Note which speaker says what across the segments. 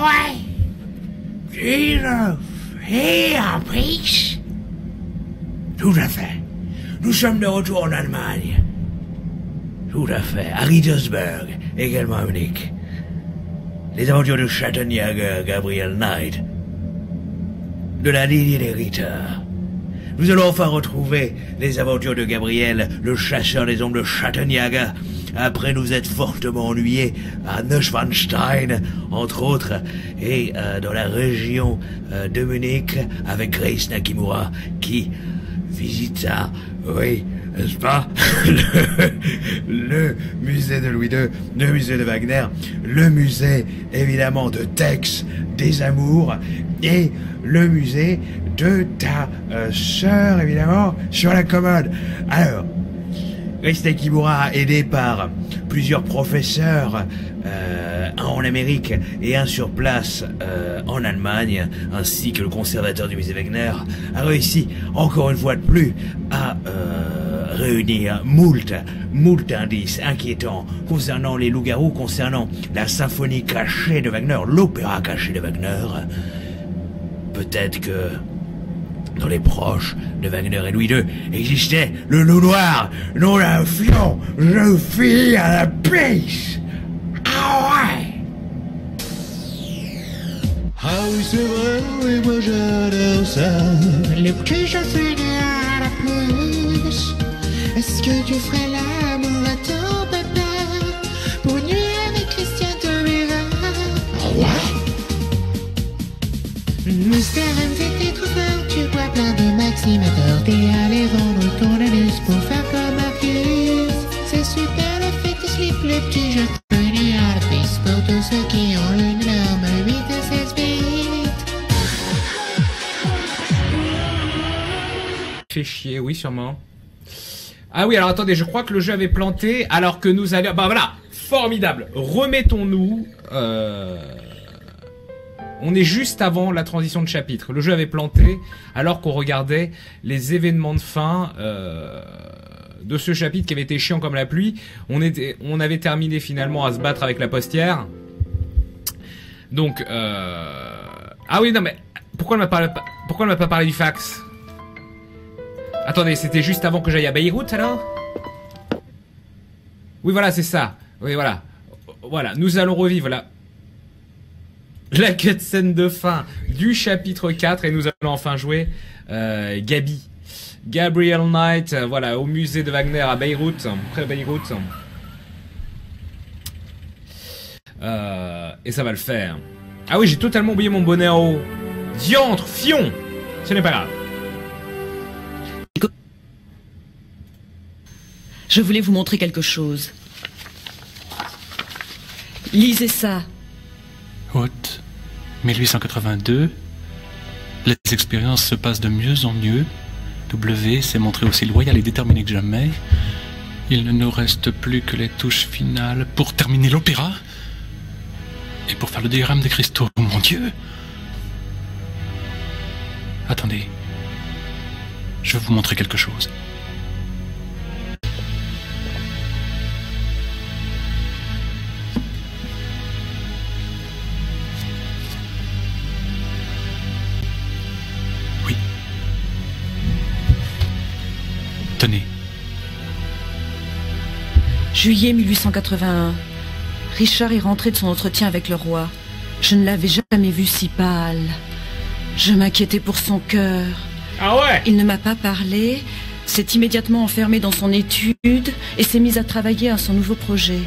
Speaker 1: Ah ouais? Tu le fais en peace? Tout à fait. Nous sommes de retour en Allemagne. Tout à fait. À Rietersberg, également à Munich. Les aventures de Schattenjäger Gabriel Knight. De la lignée des Ritter. Nous allons enfin retrouver les aventures de Gabriel, le chasseur des ombres de Schattenjäger, après nous être fortement ennuyés à Neuschwanstein, entre autres, et dans la région de Munich, avec Grace Nakimura, qui visita, oui, n'est-ce pas, le musée de Louis II, le musée de Wagner, le musée, évidemment, de Tex, des Amours, et le musée de ta sœur, évidemment, sur la commode. Alors, Grace Nakimura, aidé par plusieurs professeurs, un en Amérique et un sur place en Allemagne, ainsi que le conservateur du musée Wagner, a réussi, encore une fois de plus, à réunir moult indices inquiétants concernant les loups-garous, concernant la symphonie cachée de Wagner, l'opéra caché de Wagner. Peut-être que dans les proches de Wagner et Louis II existait le loup noir, nom d'un fion, je fis à la pisse. Ah ouais!
Speaker 2: Ah oui, c'est vrai, oui, moi j'adore ça.
Speaker 3: Le plus je finis à la plus. Est-ce que tu ferais l'amour à ton papa pour une nuit avec Christian Taubira?
Speaker 2: Ah ouais?
Speaker 3: Mystère M, c'était trop fort, tu bois plein de maximateurs. T'es allé vendre ton anus pour faire comme Marcus. C'est super le fait de slip, le petit jeu de finis à la piste pour tous ceux qui ont une énorme 8 et 16 bits.
Speaker 4: Fait chier, oui, sûrement. Ah oui, alors attendez, je crois que le jeu avait planté alors que nous avions... Bah voilà, formidable. Remettons-nous... On est juste avant la transition de chapitre. Le jeu avait planté alors qu'on regardait les événements de fin de ce chapitre qui avait été chiant comme la pluie. On avait terminé finalement à se battre avec la postière. Donc, ah oui, non mais... Pourquoi on ne m'a pas parlé du fax? Attendez, c'était juste avant que j'aille à Beyrouth, alors? Oui, voilà, c'est ça. Oui, voilà. Voilà, nous allons revivre la cutscene de fin du chapitre 4 et nous allons enfin jouer Gabriel Knight, voilà, au musée de Wagner à Beyrouth, près de Beyrouth. Et ça va le faire. Ah oui, j'ai totalement oublié mon bonnet en haut. Diantre, fion. Ce n'est pas grave.
Speaker 5: Je voulais vous montrer quelque chose. Lisez ça.
Speaker 6: Août 1882. Les expériences se passent de mieux en mieux. W s'est montré aussi loyal et déterminé que jamais. Il ne nous reste plus que les touches finales pour terminer l'opéra. Et pour faire le diagramme des cristaux. Oh mon Dieu! Attendez. Je vais vous montrer quelque chose. Oui. Tenez.
Speaker 5: Juillet 1881. Richard est rentré de son entretien avec le roi. Je ne l'avais jamais vu si pâle. Je m'inquiétais pour son cœur.
Speaker 4: Ah ouais!
Speaker 5: Il ne m'a pas parlé, s'est immédiatement enfermé dans son étude et s'est mis à travailler à son nouveau projet.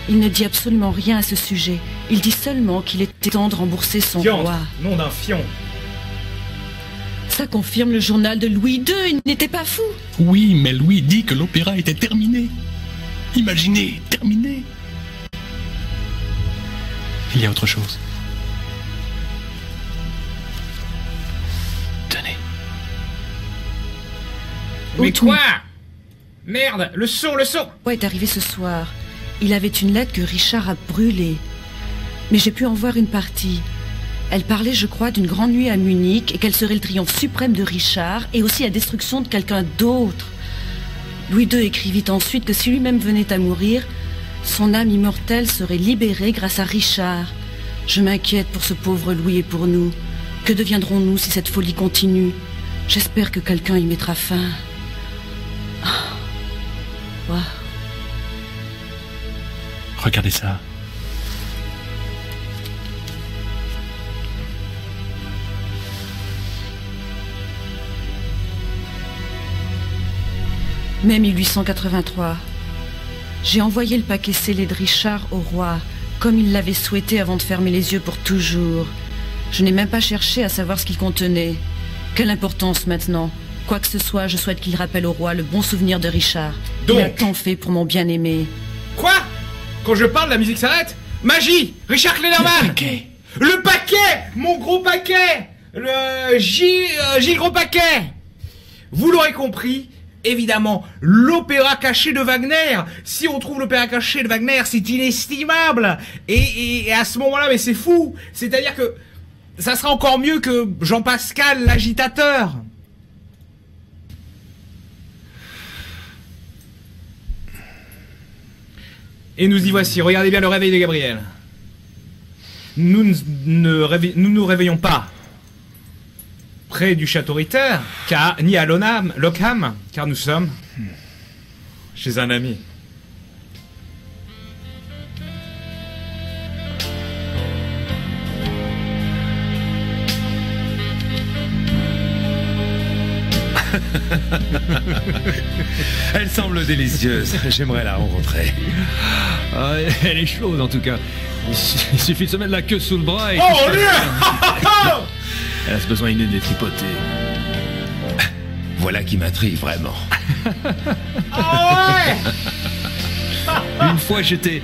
Speaker 5: Il ne dit absolument rien à ce sujet. Il dit seulement qu'il était temps de rembourser son roi.
Speaker 4: Nom d'un fion.
Speaker 5: Ça confirme le journal de Louis II, il n'était pas fou.
Speaker 6: Oui, mais Louis dit que l'opéra était terminé. Imaginez, terminé. Il y a autre chose. Tenez.
Speaker 4: Mais quoi? Merde, le son!
Speaker 5: Le roi est arrivé ce soir. Il avait une lettre que Richard a brûlée. Mais j'ai pu en voir une partie. Elle parlait, je crois, d'une grande nuit à Munich et qu'elle serait le triomphe suprême de Richard et aussi la destruction de quelqu'un d'autre. Louis II écrivit ensuite que si lui-même venait à mourir, son âme immortelle serait libérée grâce à Richard. Je m'inquiète pour ce pauvre Louis et pour nous. Que deviendrons-nous si cette folie continue? J'espère que quelqu'un y mettra fin. Wow.
Speaker 6: Regardez ça.
Speaker 5: Mai 1883. J'ai envoyé le paquet scellé de Richard au roi, comme il l'avait souhaité avant de fermer les yeux pour toujours. Je n'ai même pas cherché à savoir ce qu'il contenait. Quelle importance maintenant? Quoi que ce soit, je souhaite qu'il rappelle au roi le bon souvenir de Richard.
Speaker 4: Donc,
Speaker 5: il a tant fait pour mon bien-aimé.
Speaker 4: Quoi? Quand je parle, la musique s'arrête? Magie! Richard Klederman! Le paquet! Mon gros paquet! Le Gilles Gros Paquet! Vous l'aurez compris, évidemment, l'opéra caché de Wagner. Si on trouve l'opéra caché de Wagner, c'est inestimable. Et à ce moment-là, mais c'est fou. C'est-à-dire que ça sera encore mieux que Jean-Pascal l'agitateur. Et nous y voici. Regardez bien le réveil de Gabriel. Nous nous réveillons pas près du château Ritter, ni à Lockham, car nous sommes chez un ami.
Speaker 7: Elle semble délicieuse. J'aimerais la rencontrer.
Speaker 2: Ah, elle est chaude en tout cas. Il suffit de se mettre la queue sous le bras et...
Speaker 4: Oh, Dieu!
Speaker 2: Elle a ce besoin inné d'être tripotée.
Speaker 7: Voilà qui m'intrigue vraiment.
Speaker 4: Ah ouais!
Speaker 2: Une fois j'étais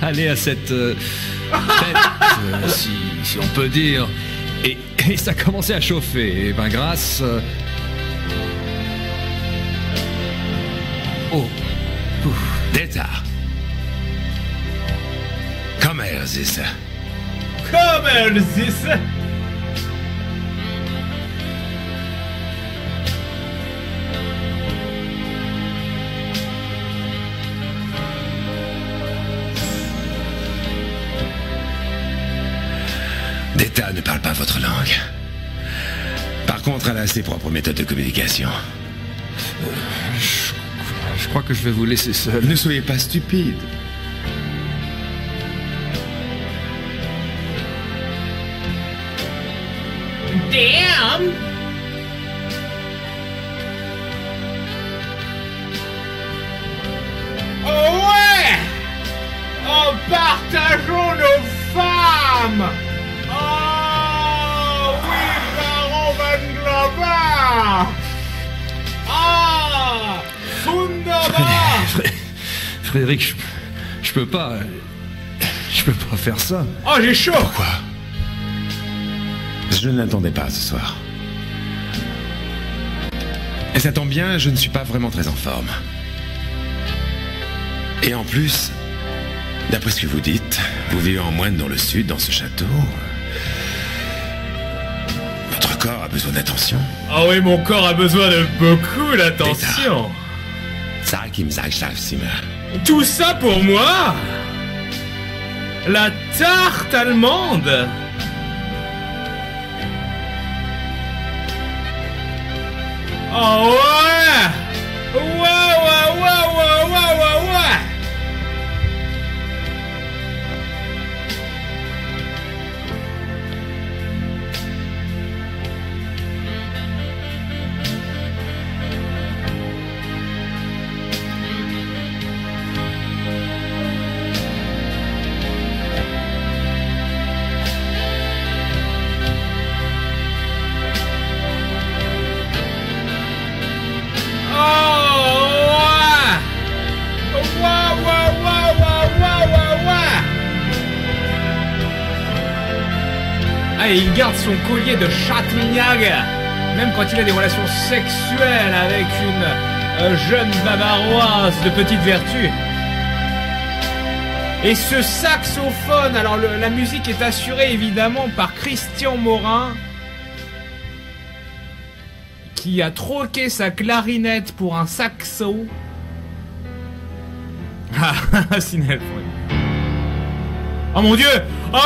Speaker 2: allé à cette fête, si on peut dire, et ça commençait à chauffer. Et ben grâce... Oh.
Speaker 7: Detta. Kommer ist es?
Speaker 4: Comme c'est ça!
Speaker 7: Detta ne parle pas votre langue. Par contre, elle a ses propres méthodes de communication.
Speaker 2: Je crois que je vais vous laisser seul.
Speaker 7: Ne soyez pas stupide.
Speaker 4: Damn! Oh ouais! Oh, partageons nos femmes! Oh oui, Baron Van Glava! Ah! Wunderbar!
Speaker 2: Frédéric, je peux pas... Je peux pas faire ça.
Speaker 4: Oh, j'ai chaud!
Speaker 7: Pourquoi? Je ne l'attendais pas ce soir. Et ça tombe bien, je ne suis pas vraiment très en forme. Et en plus, d'après ce que vous dites, vous vivez en moine dans le sud, dans ce château. Votre corps a besoin d'attention.
Speaker 4: Ah oui, mon corps a besoin de beaucoup d'attention.
Speaker 7: Ça qui me Zimmer.
Speaker 4: Tout ça pour moi? La tarte allemande? Oh ouais! Ouais, ouais, ouais, ouais, ouais, ouais, ouais! Et il garde son collier de Chatmignac, même quand il a des relations sexuelles avec une jeune bavaroise de petite vertu. Et ce saxophone, alors la musique est assurée évidemment par Christian Morin, qui a troqué sa clarinette pour un saxo. Ah, Sinel. Oh mon dieu! Oh ouais!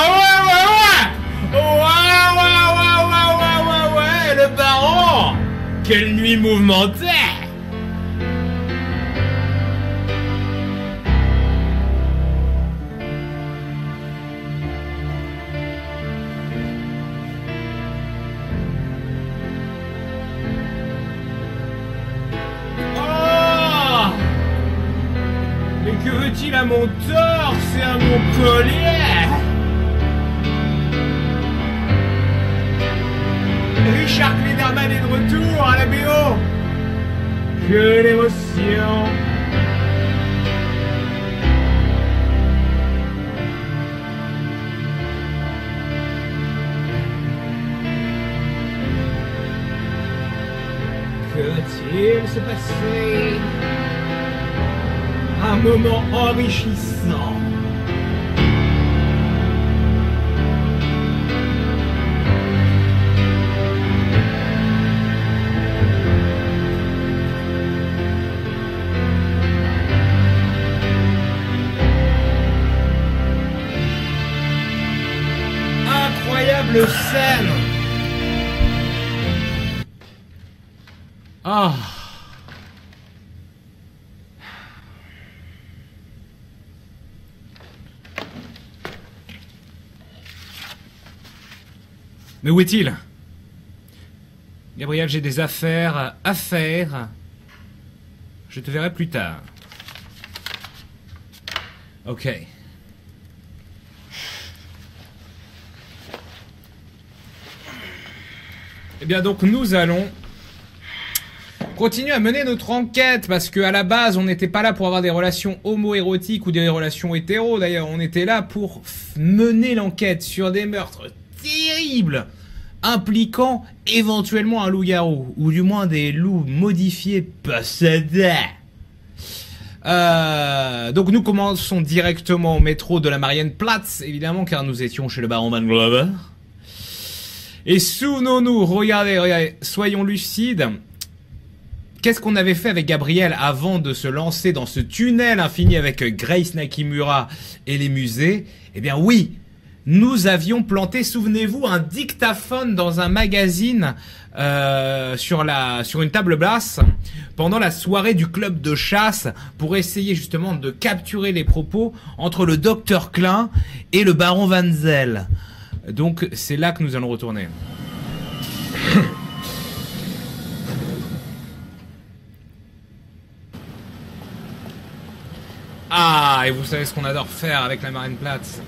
Speaker 4: Ouais, le baron! Quelle nuit mouvementée! Oh! Mais que veut-il à mon torse et à mon collier? Richard Klederman est de retour à la BO. Que l'émotion. Que va-t-il se passer? Un moment enrichissant. Incroyable scène. Ah. Mais où est-il? Gabriel, j'ai des affaires à faire. Je te verrai plus tard. Ok. Eh bien donc nous allons continuer à mener notre enquête parce que à la base on n'était pas là pour avoir des relations homo-érotiques ou des relations hétéros. D'ailleurs on était là pour mener l'enquête sur des meurtres terribles impliquant éventuellement un loup-garou ou du moins des loups modifiés possédés. Donc nous commençons directement au métro de la Marienplatz évidemment car nous étions chez le baron Van Glover. Et souvenons-nous, regardez, soyons lucides. Qu'est-ce qu'on avait fait avec Gabriel avant de se lancer dans ce tunnel infini avec Grace Nakimura et les musées? Eh bien oui, nous avions planté, souvenez-vous, un dictaphone dans un magazine sur une table basse pendant la soirée du club de chasse pour essayer justement de capturer les propos entre le docteur Klein et le baron Van Zel. Donc c'est là que nous allons retourner. Ah, et vous savez ce qu'on adore faire avec la Marienplatz.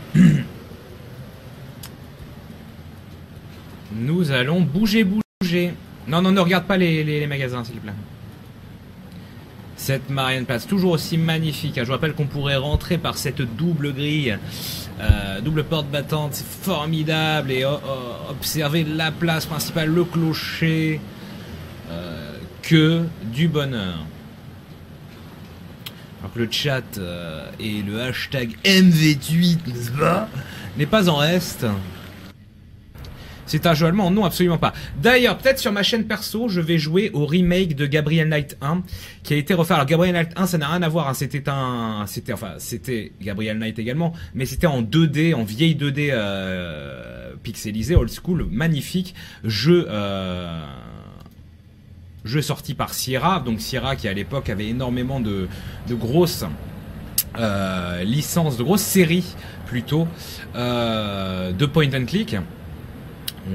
Speaker 4: Nous allons bouger. Non, ne regarde pas les magasins, s'il te plaît. Cette Marienplatz, toujours aussi magnifique. Je rappelle qu'on pourrait rentrer par cette double grille. Double porte battante, c'est formidable, et observer la place principale, le clocher, que du bonheur. Alors que le chat et le hashtag MV8, n'est-ce pas, n'est pas en reste. C'est un jeu allemand? Non, absolument pas. D'ailleurs, peut-être sur ma chaîne perso, je vais jouer au remake de Gabriel Knight 1, qui a été refait. Alors, Gabriel Knight 1, ça n'a rien à voir, hein. C'était Gabriel Knight également, mais c'était en 2D, en vieille 2D pixelisé, old school, magnifique. Jeu sorti par Sierra, donc Sierra qui à l'époque avait énormément de grosses licences, de grosses séries plutôt, de point and click.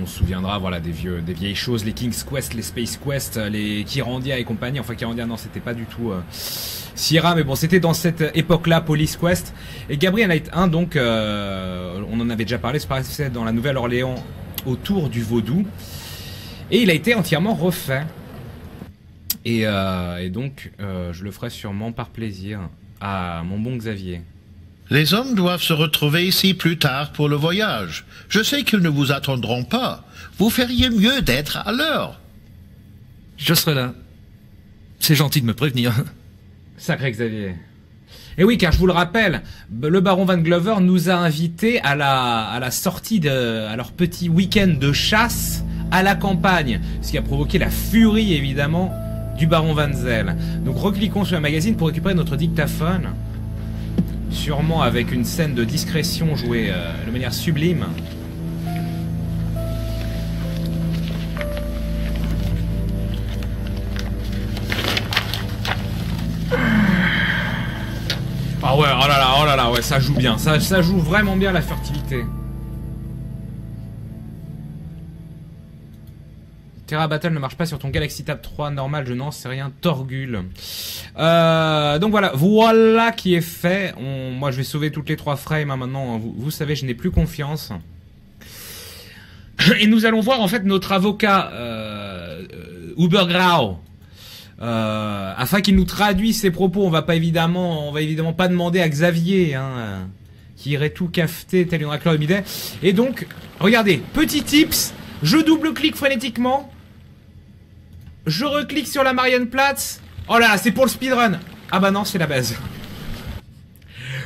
Speaker 4: On se souviendra, voilà, des vieilles choses, les King's Quest, les Space Quest, les Kyrandia et compagnie. Enfin, Kyrandia, non, c'était pas du tout Sierra, mais bon, c'était dans cette époque-là, Police Quest. Et Gabriel Knight 1, donc, on en avait déjà parlé, se passait dans la Nouvelle-Orléans autour du vaudou. Et il a été entièrement refait. Et donc, je le ferai sûrement par plaisir à mon bon Xavier.
Speaker 8: Les hommes doivent se retrouver ici plus tard pour le voyage. Je sais qu'ils ne vous attendront pas. Vous feriez mieux d'être à l'heure.
Speaker 2: Je serai là. C'est gentil de me prévenir.
Speaker 4: Sacré Xavier. Et oui, car je vous le rappelle, le baron Van Glover nous a invités à la sortie à leur petit week-end de chasse à la campagne. Ce qui a provoqué la furie, évidemment, du baron Van Zel. Donc recliquons sur un magazine pour récupérer notre dictaphone. sûrement avec une scène de discrétion jouée de manière sublime. Ah ouais, oh là là, ouais, ça joue bien, ça joue vraiment bien la furtivité. Terra Battle ne marche pas sur ton Galaxy Tab 3 normal, je n'en sais rien, Torgul. Donc voilà qui est fait. Moi je vais sauver toutes les 3 frames hein, maintenant, vous savez, je n'ai plus confiance. Et nous allons voir en fait notre avocat Ubergrau. Afin qu'il nous traduise ses propos. On va évidemment pas demander à Xavier hein, qui irait tout cafeter tel une racleur de bidet. Et donc, regardez, petit tips, je double-clique frénétiquement, je reclique sur la Marienplatz. Oh là là, c'est pour le speedrun. Ah bah non, c'est la base.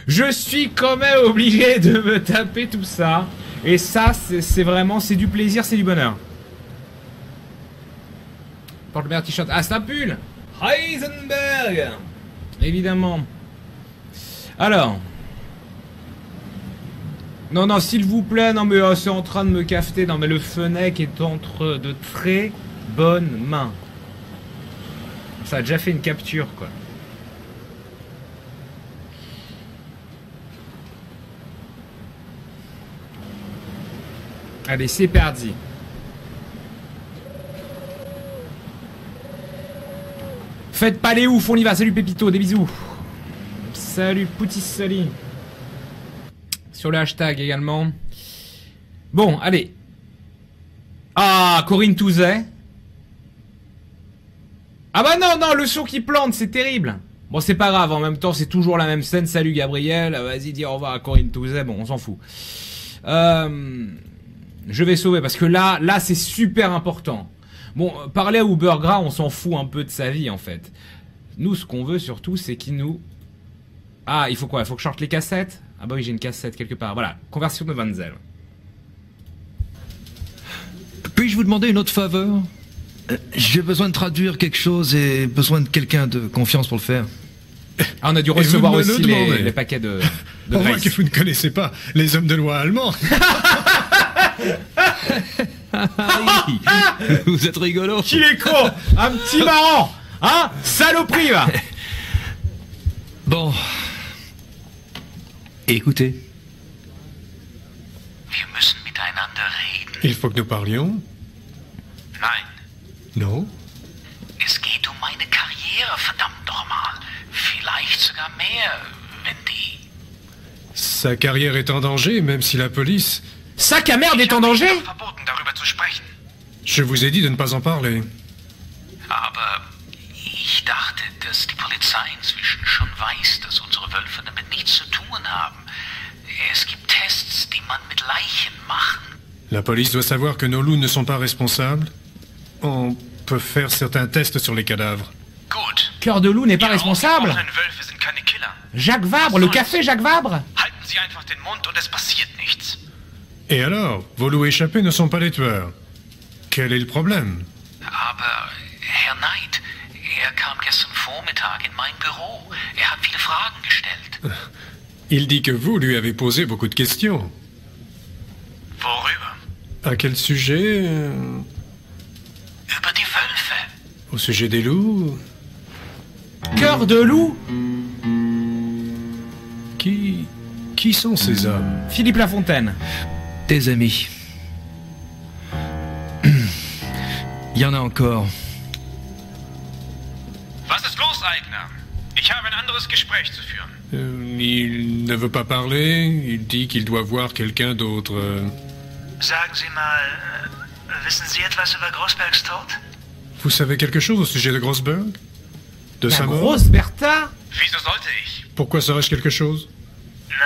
Speaker 4: Je suis quand même obligé de me taper tout ça. Et ça, c'est vraiment, c'est du plaisir, c'est du bonheur. Porte le meilleur t-shirt. Ah, c'est un pull Heisenberg. Évidemment. Alors. Non, s'il vous plaît. Non, mais c'est en train de me cafeter. Non, mais le Fennec est entre de très bonnes mains. Ça a déjà fait une capture, quoi. Allez, c'est parti. Faites pas les ouf, on y va. Salut Pépito, des bisous. Salut Poutissali. Sur le hashtag également. Bon, allez. Ah, Corinne Touzet. Ah bah non, le son qui plante, c'est terrible. Bon, c'est pas grave, en même temps, c'est toujours la même scène. Salut Gabriel, vas-y, dis au revoir à Corinne Touzet. Bon, on s'en fout. Je vais sauver, parce que là, c'est super important. Bon, parler à Ubergrau, on s'en fout un peu de sa vie, en fait. Nous, ce qu'on veut, surtout, c'est qu'il nous... Ah, il faut quoi? Il faut que je sorte les cassettes? Ah bah oui, j'ai une cassette quelque part. Voilà, conversion de Van Zel.
Speaker 2: Puis-je vous demander une autre faveur? J'ai besoin de traduire quelque chose et besoin de quelqu'un de confiance pour le faire.
Speaker 4: Ah, on a dû recevoir aussi les paquets de
Speaker 9: On voit
Speaker 4: Grace.
Speaker 9: que vous ne connaissez pas les hommes de loi allemands.
Speaker 2: Vous êtes rigolo.
Speaker 4: Qu'il est con. Un petit marrant. Hein? Saloperie, va.
Speaker 2: Bon. Écoutez.
Speaker 10: Wir müssen miteinander reden.
Speaker 9: Il faut que nous parlions.
Speaker 10: Nein,
Speaker 9: Non.
Speaker 10: es geht meine Karriere, verdammt nochmal. Vielleicht sogar mehr, wenn die...
Speaker 9: Sa carrière est en danger, même si la police...
Speaker 4: Sac à merde est en danger?
Speaker 10: verboten, darüber zu sprechen.
Speaker 9: Je vous ai dit de ne pas en parler.
Speaker 10: Aber ich dachte, dass die Polizei inzwischen schon weiß, dass unsere Wölfe damit nichts zu tun haben. Es gibt Tests, die man mit Leichen machen.
Speaker 9: La police doit savoir que nos loups ne sont pas responsables. On peut faire certains tests sur les cadavres.
Speaker 10: Gut.
Speaker 4: Cœur de loup n'est pas
Speaker 10: Die
Speaker 4: responsable.
Speaker 10: aufgebrochenen Wölfe sind keine Killer.
Speaker 4: Jacques Vabre, le café Jacques Vabre.
Speaker 10: Halten Sie einfach den Mund und es passiert nichts.
Speaker 9: Et alors, vos loups échappés ne sont pas les tueurs. Quel est le problème?
Speaker 10: Aber Herr Knight, kam gestern Vormittag in mein Büro. Hat viele Fragen gestellt.
Speaker 9: Il dit que vous lui avez posé beaucoup de questions.
Speaker 10: Worüber?
Speaker 9: À quel sujet?
Speaker 10: Über die Wölfe.
Speaker 9: Au sujet des loups?
Speaker 4: Cœur de loup.
Speaker 9: Qui sont ces hommes?
Speaker 4: Philippe Lafontaine.
Speaker 2: Des amis. Il y en a encore.
Speaker 10: Was ist los, Eigner? Ich habe ein anderes Gespräch zu führen.
Speaker 9: Il ne veut pas parler, il dit qu'il doit voir quelqu'un d'autre.
Speaker 10: Sagen Sie mal, wissen Sie etwas über Grossbergs Tod?
Speaker 9: Vous savez quelque chose au sujet de Grossberg? De
Speaker 4: La
Speaker 9: sa mort?
Speaker 4: grosse Bertha.
Speaker 10: Wieso sollte ich?
Speaker 9: Pourquoi saurais-je quelque chose?
Speaker 10: Na,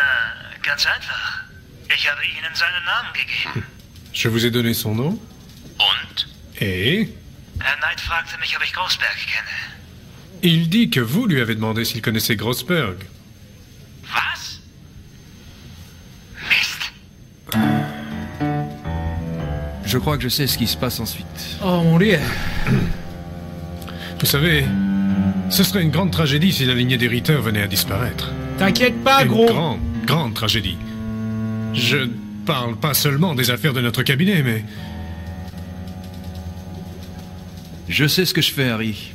Speaker 10: ganz einfach. Ich habe Ihnen seinen Namen gegeben.
Speaker 9: Je vous ai donné son nom.
Speaker 10: Und?
Speaker 9: Et
Speaker 10: Herr Knight fragte mich, ob ich Grossberg kenne.
Speaker 9: il dit que vous lui avez demandé s'il connaissait Grossberg.
Speaker 10: Was? Mist.
Speaker 2: Je crois que je sais ce qui se passe ensuite.
Speaker 4: Oh mon dieu.
Speaker 9: Vous savez, ce serait une grande tragédie si la lignée des Ritter venait à disparaître.
Speaker 4: T'inquiète pas,
Speaker 9: Une
Speaker 4: gros.
Speaker 9: grande tragédie. Je ne parle pas seulement des affaires de notre cabinet, mais...
Speaker 2: Je sais ce que je fais, Harry.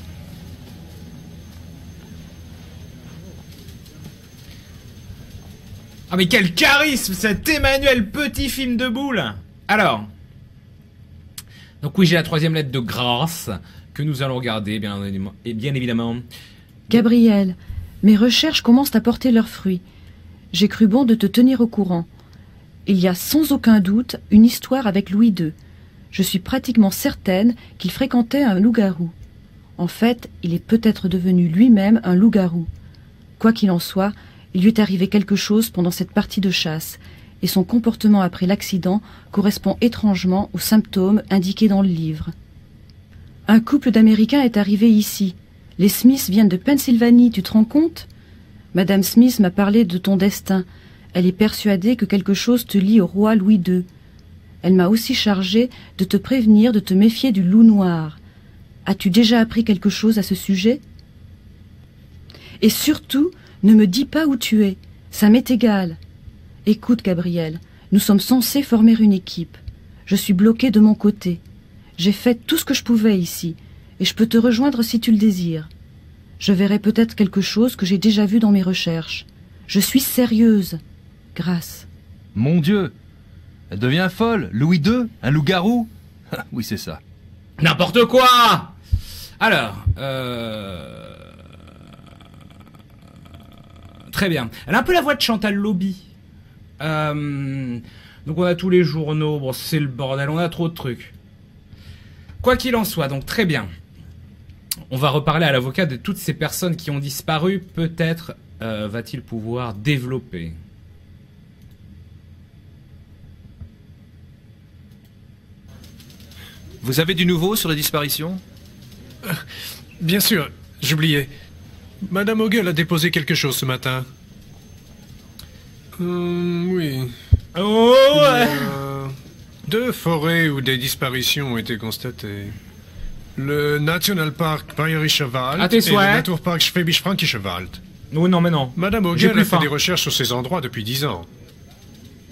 Speaker 4: Ah mais quel charisme, cet Emmanuel Petit film de boule. Alors, donc oui, j'ai la troisième lettre de grâce que nous allons regarder, bien évidemment.
Speaker 5: Gabriel, mes recherches commencent à porter leurs fruits. J'ai cru bon de te tenir au courant. Il y a sans aucun doute une histoire avec Louis II. Je suis pratiquement certaine qu'il fréquentait un loup-garou. En fait, il est peut-être devenu lui-même un loup-garou. Quoi qu'il en soit, il lui est arrivé quelque chose pendant cette partie de chasse, et son comportement après l'accident correspond étrangement aux symptômes indiqués dans le livre. Un couple d'Américains est arrivé ici. Les Smith viennent de Pennsylvanie, tu te rends compte? Madame Smith m'a parlé de ton destin. Elle est persuadée que quelque chose te lie au roi Louis II. Elle m'a aussi chargé de te prévenir de te méfier du loup noir. As-tu déjà appris quelque chose à ce sujet? Et surtout, ne me dis pas où tu es. Ça m'est égal. Écoute, Gabriel, nous sommes censés former une équipe. Je suis bloqué de mon côté. J'ai fait tout ce que je pouvais ici, et je peux te rejoindre si tu le désires. Je verrai peut-être quelque chose que j'ai déjà vu dans mes recherches. Je suis sérieuse. Grâce.
Speaker 2: Mon Dieu! Elle devient folle. Louis II? Un loup-garou? Oui, c'est ça.
Speaker 4: N'importe quoi. Alors, très bien. Elle a un peu la voix de Chantal Lobby. Donc on a tous les journaux. Bon, c'est le bordel. On a trop de trucs. Quoi qu'il en soit, donc très bien. On va reparler à l'avocat de toutes ces personnes qui ont disparu. Peut-être va-t-il pouvoir développer.
Speaker 2: Vous avez du nouveau sur les disparitions?
Speaker 9: Bien sûr, j'oubliais. Madame Ogle a déposé quelque chose ce matin. Oui.
Speaker 4: Oh ouais.
Speaker 9: 2 forêts où des disparitions ont été constatées. Le National Park Bayerischer Wald
Speaker 4: À tes
Speaker 9: et le
Speaker 4: souhaits.
Speaker 9: Naturpark Schwäbisch-Fränkischer Wald.
Speaker 4: Oui, non, mais non.
Speaker 9: Madame
Speaker 4: J'ai
Speaker 9: Ogle
Speaker 4: plus
Speaker 9: a fait
Speaker 4: faim.
Speaker 9: des recherches sur ces endroits depuis 10 ans.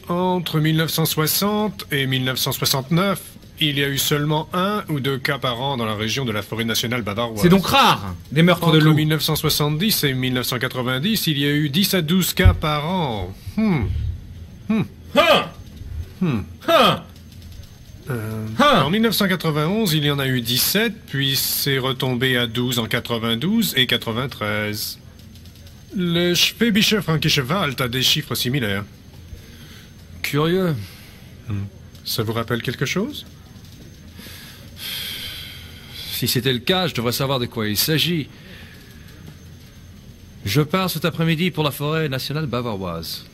Speaker 9: Entre 1960 et 1969, il y a eu seulement 1 ou 2 cas par an dans la région de la forêt nationale bavaroise.
Speaker 4: C'est donc rare, des meurtres de
Speaker 9: Entre
Speaker 4: loups.
Speaker 9: 1970 et 1990, il y a eu 10 à 12 cas par an. En 1991, il y en a eu 17, puis c'est retombé à 12 en 92 et 93. Le Schwäbische Fränkische Wald a des chiffres similaires.
Speaker 2: Curieux.
Speaker 9: Ça vous rappelle quelque chose?
Speaker 2: Si c'était le cas, je devrais savoir de quoi il s'agit. Je pars cet après-midi pour la forêt nationale bavaroise.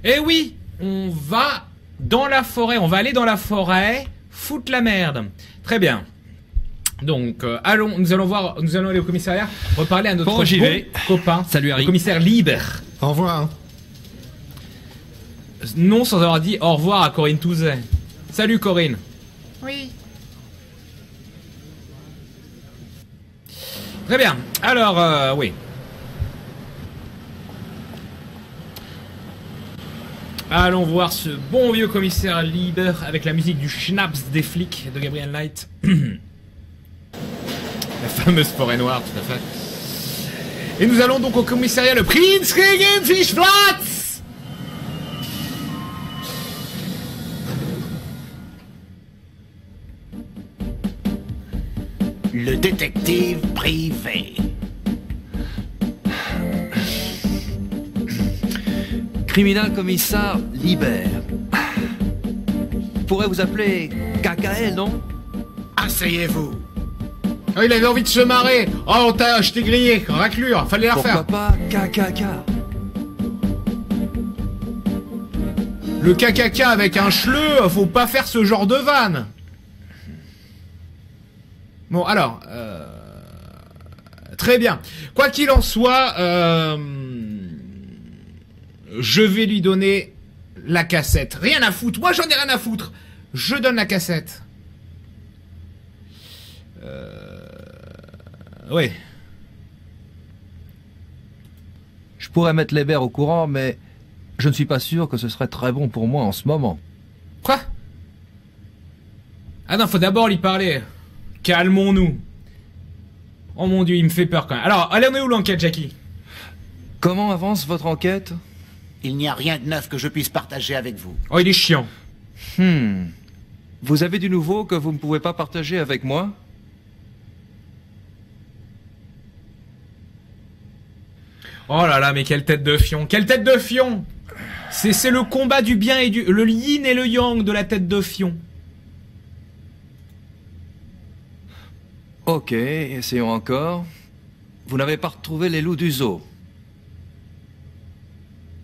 Speaker 4: Eh oui, on va dans la forêt, on va aller dans la forêt, foutre la merde. Très bien. Donc, nous allons aller au commissariat, reparler à notre
Speaker 2: Bon, j'y vais.
Speaker 4: copain.
Speaker 2: Salut, Harry.
Speaker 4: Le commissaire Liber.
Speaker 9: Au revoir.
Speaker 4: Non, sans avoir dit au revoir à Corinne Touzet. Salut Corinne.
Speaker 3: Oui.
Speaker 4: Très bien. Alors, oui. Allons voir ce bon vieux commissaire Liber avec la musique du Schnaps des flics de Gabriel Knight. La fameuse forêt noire, tout à fait. Et nous allons donc au commissariat le Prinz Fischplatz.
Speaker 11: Le détective privé.
Speaker 2: Criminal commissaire Liber. Pourrait vous appeler KKL, non?
Speaker 11: Asseyez-vous.
Speaker 4: Oh, il avait envie de se marrer. Oh, je t'ai grillé, raclure, fallait la
Speaker 2: Pourquoi
Speaker 4: refaire.
Speaker 2: pas KKK?
Speaker 4: Le KKK avec un chleu, faut pas faire ce genre de vanne. Bon, alors, très bien. Quoi qu'il en soit, je vais lui donner la cassette. Rien à foutre. Moi, j'en ai rien à foutre. Je donne la cassette. Ouais.
Speaker 12: Je pourrais mettre les Verts au courant, mais je ne suis pas sûr que ce serait très bon pour moi en ce moment.
Speaker 4: Quoi? Ah non, faut d'abord lui parler. Calmons-nous. Oh mon dieu, il me fait peur quand même. Alors, allez, on est où l'enquête, Jackie?
Speaker 12: Comment avance votre enquête?
Speaker 11: Il n'y a rien de neuf que je puisse partager avec vous.
Speaker 4: Oh, il est chiant.
Speaker 12: Vous avez du nouveau que vous ne pouvez pas partager avec moi?
Speaker 4: Oh là là, mais quelle tête de fion. Quelle tête de fion! C'est le combat du bien et le yin et le yang de la tête de fion.
Speaker 12: Ok, essayons encore. Vous n'avez pas retrouvé les loups du zoo?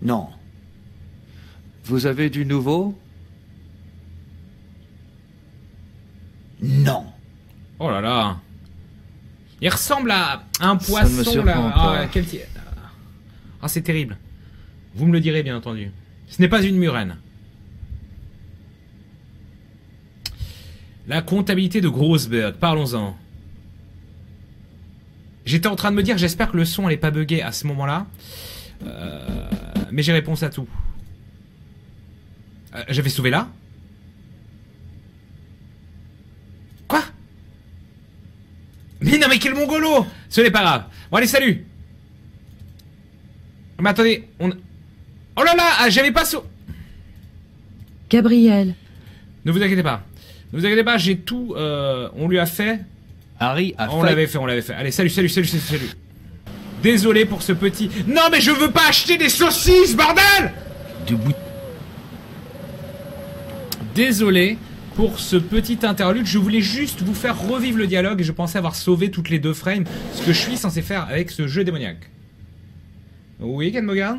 Speaker 11: Non.
Speaker 12: Vous avez du nouveau?
Speaker 11: Non.
Speaker 4: Oh là là. Il ressemble à un
Speaker 12: Ça ne me
Speaker 4: poisson
Speaker 12: surprend
Speaker 4: là.
Speaker 12: pas.
Speaker 4: Ah, ah, c'est terrible. Vous me le direz bien entendu. Ce n'est pas une murène. La comptabilité de Grossberg, parlons-en. J'étais en train de me dire, j'espère que le son n'allait pas bugger à ce moment-là. Mais j'ai réponse à tout. J'avais sauvé là? Quoi? Mais non, mais quel mongolo! Ce n'est pas grave. Bon, allez, salut! Mais attendez, on... Oh là là, j'avais pas
Speaker 5: Gabriel.
Speaker 4: Ne vous inquiétez pas. Ne vous inquiétez pas, j'ai tout... on lui a fait...
Speaker 12: Harry a
Speaker 4: On l'avait fait, on l'avait fait. Allez, salut. Désolé pour ce petit... Non, mais je veux pas acheter des saucisses, bordel!
Speaker 12: Du bout...
Speaker 4: Désolé pour ce petit interlude. Je voulais juste vous faire revivre le dialogue et je pensais avoir sauvé toutes les 2 frames. Ce que je suis censé faire avec ce jeu démoniaque. Oui, Ken Bogard?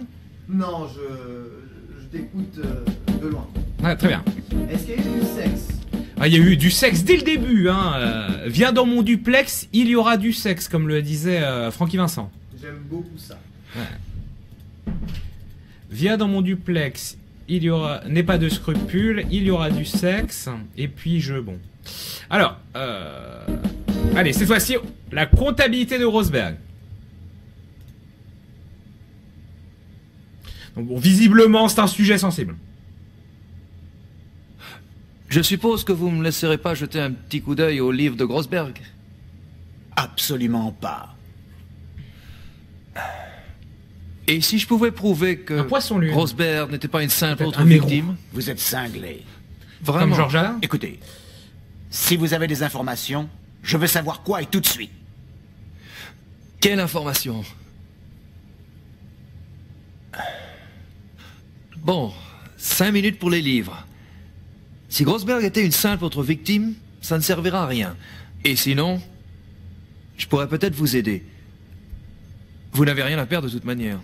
Speaker 13: Non, je t'écoute de loin.
Speaker 4: Ah, très bien.
Speaker 13: Est-ce qu'il y a eu du sexe?
Speaker 4: Ah, il y a eu du sexe dès le début, hein. Viens dans mon duplex, il y aura du sexe, comme le disait Francky Vincent.
Speaker 13: J'aime beaucoup ça.
Speaker 4: Ouais. Viens dans mon duplex, il y aura... N'aie pas de scrupules, il y aura du sexe, et puis bon. Alors, allez, cette fois-ci, la comptabilité de Grossberg. Donc, bon, visiblement, c'est un sujet sensible.
Speaker 12: Je suppose que vous me laisserez pas jeter un petit coup d'œil au livre de Grossberg?
Speaker 11: Absolument pas.
Speaker 12: Et si je pouvais prouver que Grossberg n'était pas une simple autre victime?
Speaker 11: Vous êtes cinglé.
Speaker 12: Vraiment?
Speaker 4: Comme Georgia?
Speaker 11: Écoutez, si vous avez des informations, je veux savoir quoi et tout de suite.
Speaker 12: Quelle information? Bon, 5 minutes pour les livres. Si Grossberg était une simple autre victime, ça ne servira à rien. Et sinon, je pourrais peut-être vous aider. Vous n'avez rien à perdre de toute manière.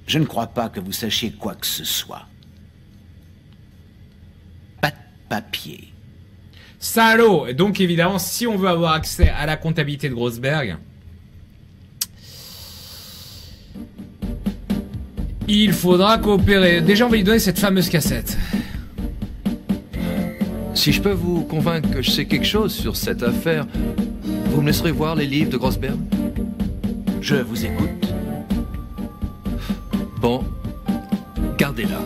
Speaker 11: Je ne crois pas que vous sachiez quoi que ce soit. Pas de papier.
Speaker 4: Salaud! Donc évidemment, si on veut avoir accès à la comptabilité de Grossberg, il faudra coopérer. Déjà, on va lui donner cette fameuse cassette.
Speaker 12: Si je peux vous convaincre que je sais quelque chose sur cette affaire, vous me laisserez voir les livres de Grossberg?
Speaker 11: Je vous écoute.
Speaker 12: Bon, gardez-la.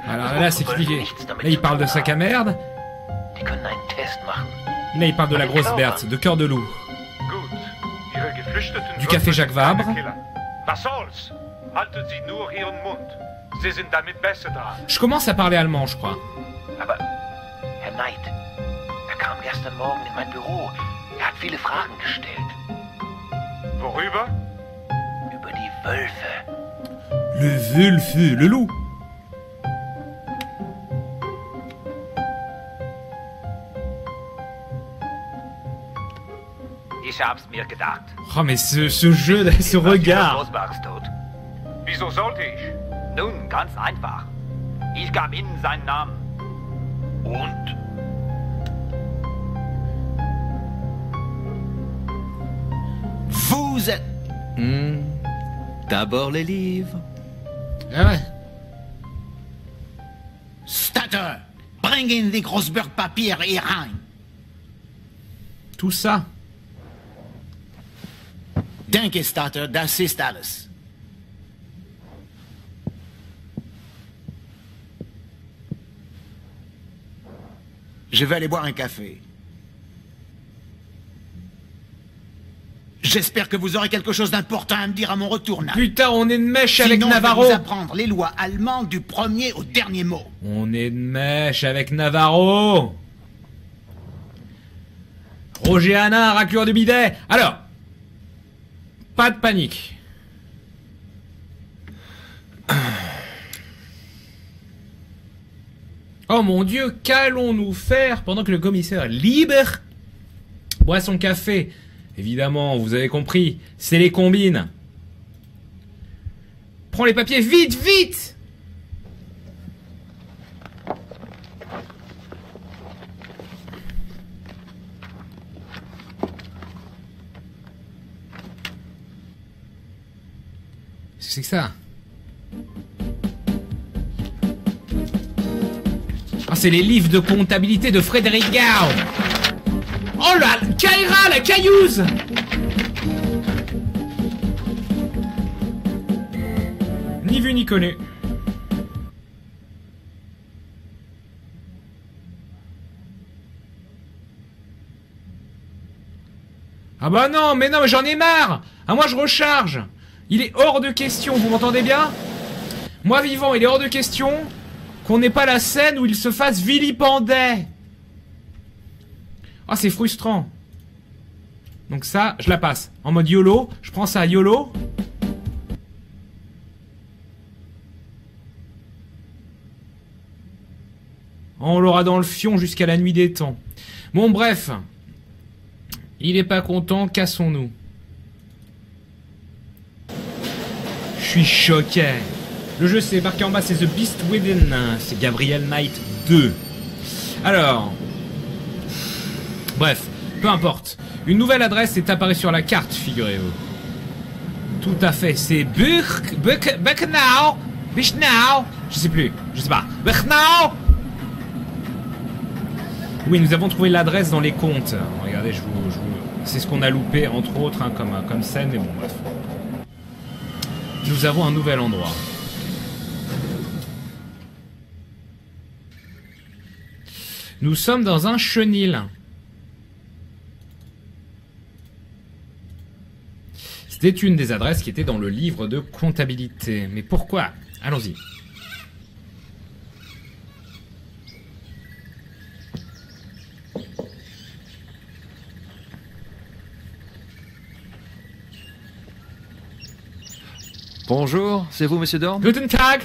Speaker 4: Alors là, c'est expliqué. Là, il parle de sac à merde. Là, il parle de la grosse Berthe, de Cœur de Loup. Du café Jacques Vabre. Je commence à parler allemand, je crois.
Speaker 10: Aber, Herr Knight, kam gestern Morgen in mein Büro. Hat viele Fragen gestellt.
Speaker 14: Worüber?
Speaker 10: Über die Wölfe.
Speaker 4: Le Wölfe, le loup.
Speaker 10: Ich hab's mir gedacht.
Speaker 4: Oh, mais ce jeu, ce regard.
Speaker 14: Wieso sollte ich?
Speaker 10: Nun, ganz einfach. Ich gab Ihnen seinen Namen. Und?
Speaker 11: Vous êtes...
Speaker 12: D'abord les livres.
Speaker 4: Ah ouais.
Speaker 11: Statter, bring in the Grossberg papier et rein.
Speaker 4: Tout ça.
Speaker 11: Danke, Statter, das ist alles. Je vais aller boire un café. J'espère que vous aurez quelque chose d'important à me dire à mon retour, Knight.
Speaker 4: Putain, on est de mèche avec
Speaker 11: Sinon,
Speaker 4: Navarro.
Speaker 11: je vais vous apprendre les lois allemandes du premier au dernier mot.
Speaker 4: On est de mèche avec Navarro. Roger Hanin, raclure de bidet. Alors, pas de panique. Oh mon Dieu, qu'allons-nous faire pendant que le commissaire libre boit son café? Évidemment, vous avez compris, c'est les combines. Prends les papiers, vite, vite! Qu'est-ce que c'est que ça? Ah, c'est les livres de comptabilité de Frédéric Gao. Oh là, Kaira, la caillouse! Ni vu ni connu. Ah bah non, mais j'en ai marre! Ah, moi je recharge! Il est hors de question, vous m'entendez bien? Moi vivant, il est hors de question qu'on n'ait pas la scène où il se fasse vilipender. Ah, c'est frustrant. Donc ça, je la passe. En mode YOLO, je prends ça à YOLO. On l'aura dans le fion jusqu'à la nuit des temps. Bon, bref. Il est pas content, cassons-nous. Je suis choqué. Le jeu, c'est marqué en bas, c'est The Beast Within. C'est Gabriel Knight 2. Alors... Bref, peu importe. Une nouvelle adresse est apparue sur la carte, figurez-vous. Tout à fait, c'est Buchnau, je sais plus, je sais pas. Buchnau. Oui, nous avons trouvé l'adresse dans les comptes. Regardez, c'est ce qu'on a loupé, entre autres, hein, comme scène, mais bon, bref. Nous avons un nouvel endroit. Nous sommes dans un chenil. C'était une des adresses qui était dans le livre de comptabilité. Mais pourquoi? Allons-y.
Speaker 12: Bonjour, c'est vous, monsieur Dorn?
Speaker 4: Guten Tag.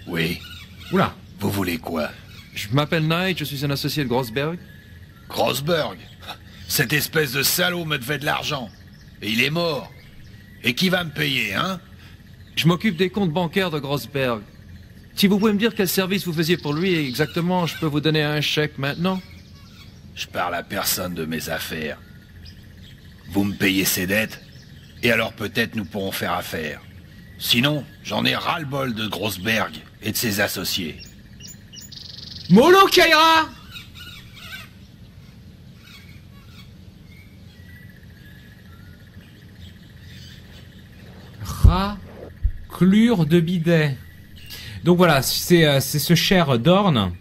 Speaker 7: Oui.
Speaker 4: Oula.
Speaker 7: Vous voulez quoi?
Speaker 12: Je m'appelle Knight, je suis un associé de Grossberg.
Speaker 7: Grossberg? Cette espèce de salaud me devait de l'argent. Et il est mort. Et qui va me payer, hein?
Speaker 12: Je m'occupe des comptes bancaires de Grossberg. Si vous pouvez me dire quel service vous faisiez pour lui exactement, je peux vous donner un chèque maintenant.
Speaker 7: Je parle à personne de mes affaires. Vous me payez ses dettes, et alors peut-être nous pourrons faire affaire. Sinon, j'en ai ras-le-bol de Grossberg et de ses associés.
Speaker 4: Molo Kaira. Raclure de bidet. Donc voilà, c'est ce cher Dorn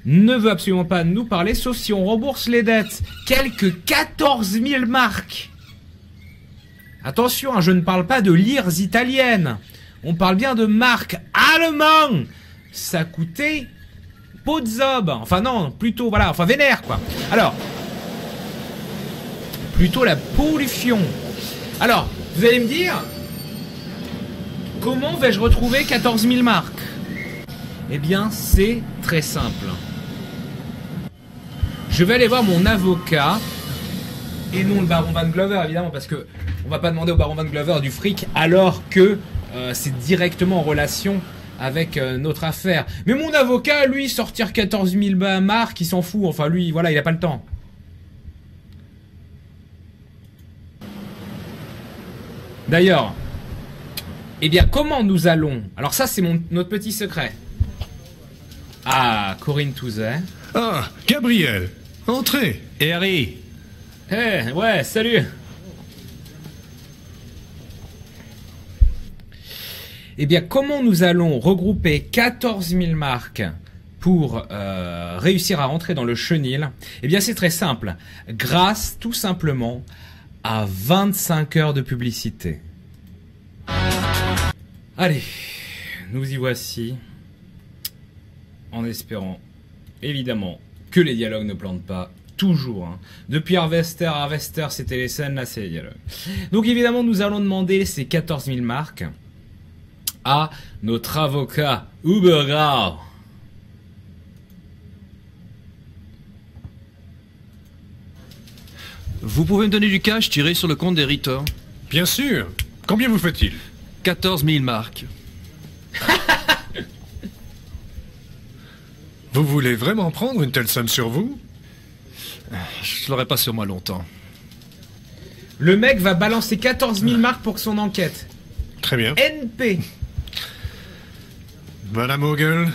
Speaker 4: ne veut absolument pas nous parler, sauf si on rembourse les dettes. Quelques 14 000 marques. Attention, hein, je ne parle pas de lires italiennes. On parle bien de marques allemandes. Ça coûtait peau de zob. Enfin non, plutôt, voilà, enfin vénère, quoi. Alors, plutôt la pollution. Alors, vous allez me dire, comment vais-je retrouver 14 000 marques? Eh bien, c'est très simple. Je vais aller voir mon avocat, et non le baron Van Glover, évidemment, parce que on va pas demander au baron Van Glover du fric, alors que c'est directement en relation avec notre affaire. Mais mon avocat, lui, sortir 14 000 marques, il s'en fout. Enfin, lui, voilà, il a pas le temps. D'ailleurs, eh bien, comment nous allons... Alors ça, c'est notre petit secret. Ah, Corinne Touzet.
Speaker 9: Ah, Gabriel, entrez.
Speaker 2: Et Harry.
Speaker 4: Eh, ouais, salut. Eh bien, comment nous allons regrouper 14 000 marques pour réussir à rentrer dans le chenil? Eh bien, c'est très simple. Grâce, tout simplement, à 25 heures de publicité. Allez, nous y voici. En espérant, évidemment, que les dialogues ne plantent pas. Toujours. Hein. Depuis Harvester, c'était les scènes, là, c'est les dialogues. Donc, évidemment, nous allons demander ces 14 000 marques à notre avocat Ubergrau.
Speaker 12: Vous pouvez me donner du cash tiré sur le compte des Ritter?
Speaker 9: Bien sûr. Combien vous faut-il?
Speaker 12: 14 000 marques.
Speaker 9: Vous voulez vraiment prendre une telle somme sur vous?
Speaker 12: Je l'aurai pas sur moi longtemps.
Speaker 4: Le mec va balancer 14 000 marques pour son enquête.
Speaker 9: Très bien.
Speaker 4: NP.
Speaker 9: Madame Ogle,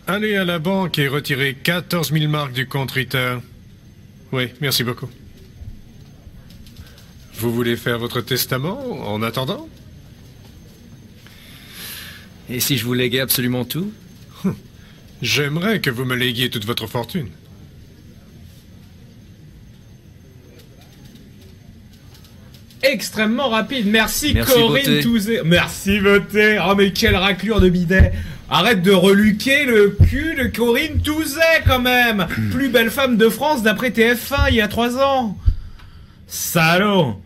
Speaker 9: allez à la banque et retirez 14 000 marques du compte Ritter. Oui, merci beaucoup. Vous voulez faire votre testament en attendant?
Speaker 12: Et si je vous léguais absolument tout?
Speaker 9: J'aimerais que vous me léguiez toute votre fortune.
Speaker 4: Extrêmement rapide. Merci
Speaker 12: Corinne
Speaker 4: Corinne Touzet. Merci Voté. Oh mais quelle raclure de bidet. Arrête de reluquer le cul de Corinne Touzet quand même. Plus belle femme de France d'après TF1 il y a 3 ans. Salaud.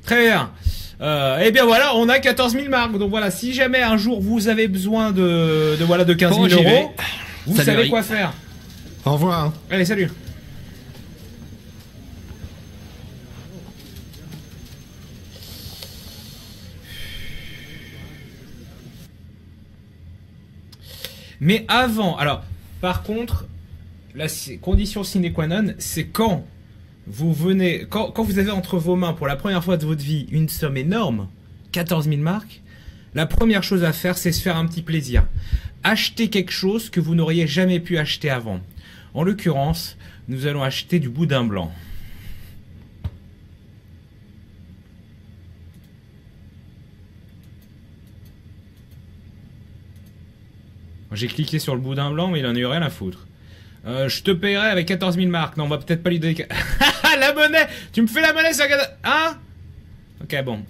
Speaker 4: Très bien. Eh bien voilà, on a 14 000 marques. Donc voilà, si jamais un jour vous avez besoin de 15 000 euros, vous
Speaker 12: salut,
Speaker 4: savez
Speaker 12: Harry.
Speaker 4: quoi faire.
Speaker 9: Au revoir.
Speaker 4: Allez, salut. Mais avant, alors, par contre, la condition sine qua non, c'est quand vous venez, quand vous avez entre vos mains pour la première fois de votre vie une somme énorme, 14 000 marques, la première chose à faire, c'est se faire un petit plaisir. Acheter quelque chose que vous n'auriez jamais pu acheter avant. En l'occurrence, nous allons acheter du boudin blanc. J'ai cliqué sur le boudin blanc, mais il en a eu rien à foutre. Je te paierai avec 14 000 marques. Non, on va peut-être pas lui donner... La monnaie! Tu me fais la monnaie sur... Hein? Ok, bon.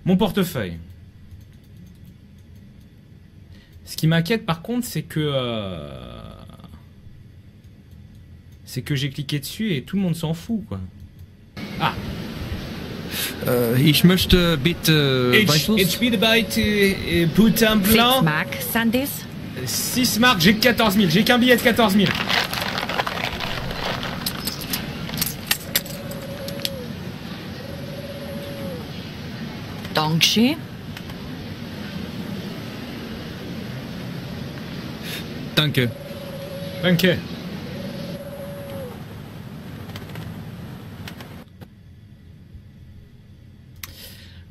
Speaker 4: Mon portefeuille. Ce qui m'inquiète, par contre, c'est que... C'est que j'ai cliqué dessus et tout le monde s'en fout, quoi. Ah!
Speaker 12: Ich möchte bitte...
Speaker 4: Ich bitte Boudin blanc.
Speaker 5: 6 Mark, Sandys.
Speaker 4: 6 marques, j'ai que 14 000. J'ai qu'un billet de 14 000.
Speaker 5: Dankeschön.
Speaker 12: Danke.
Speaker 4: Danke.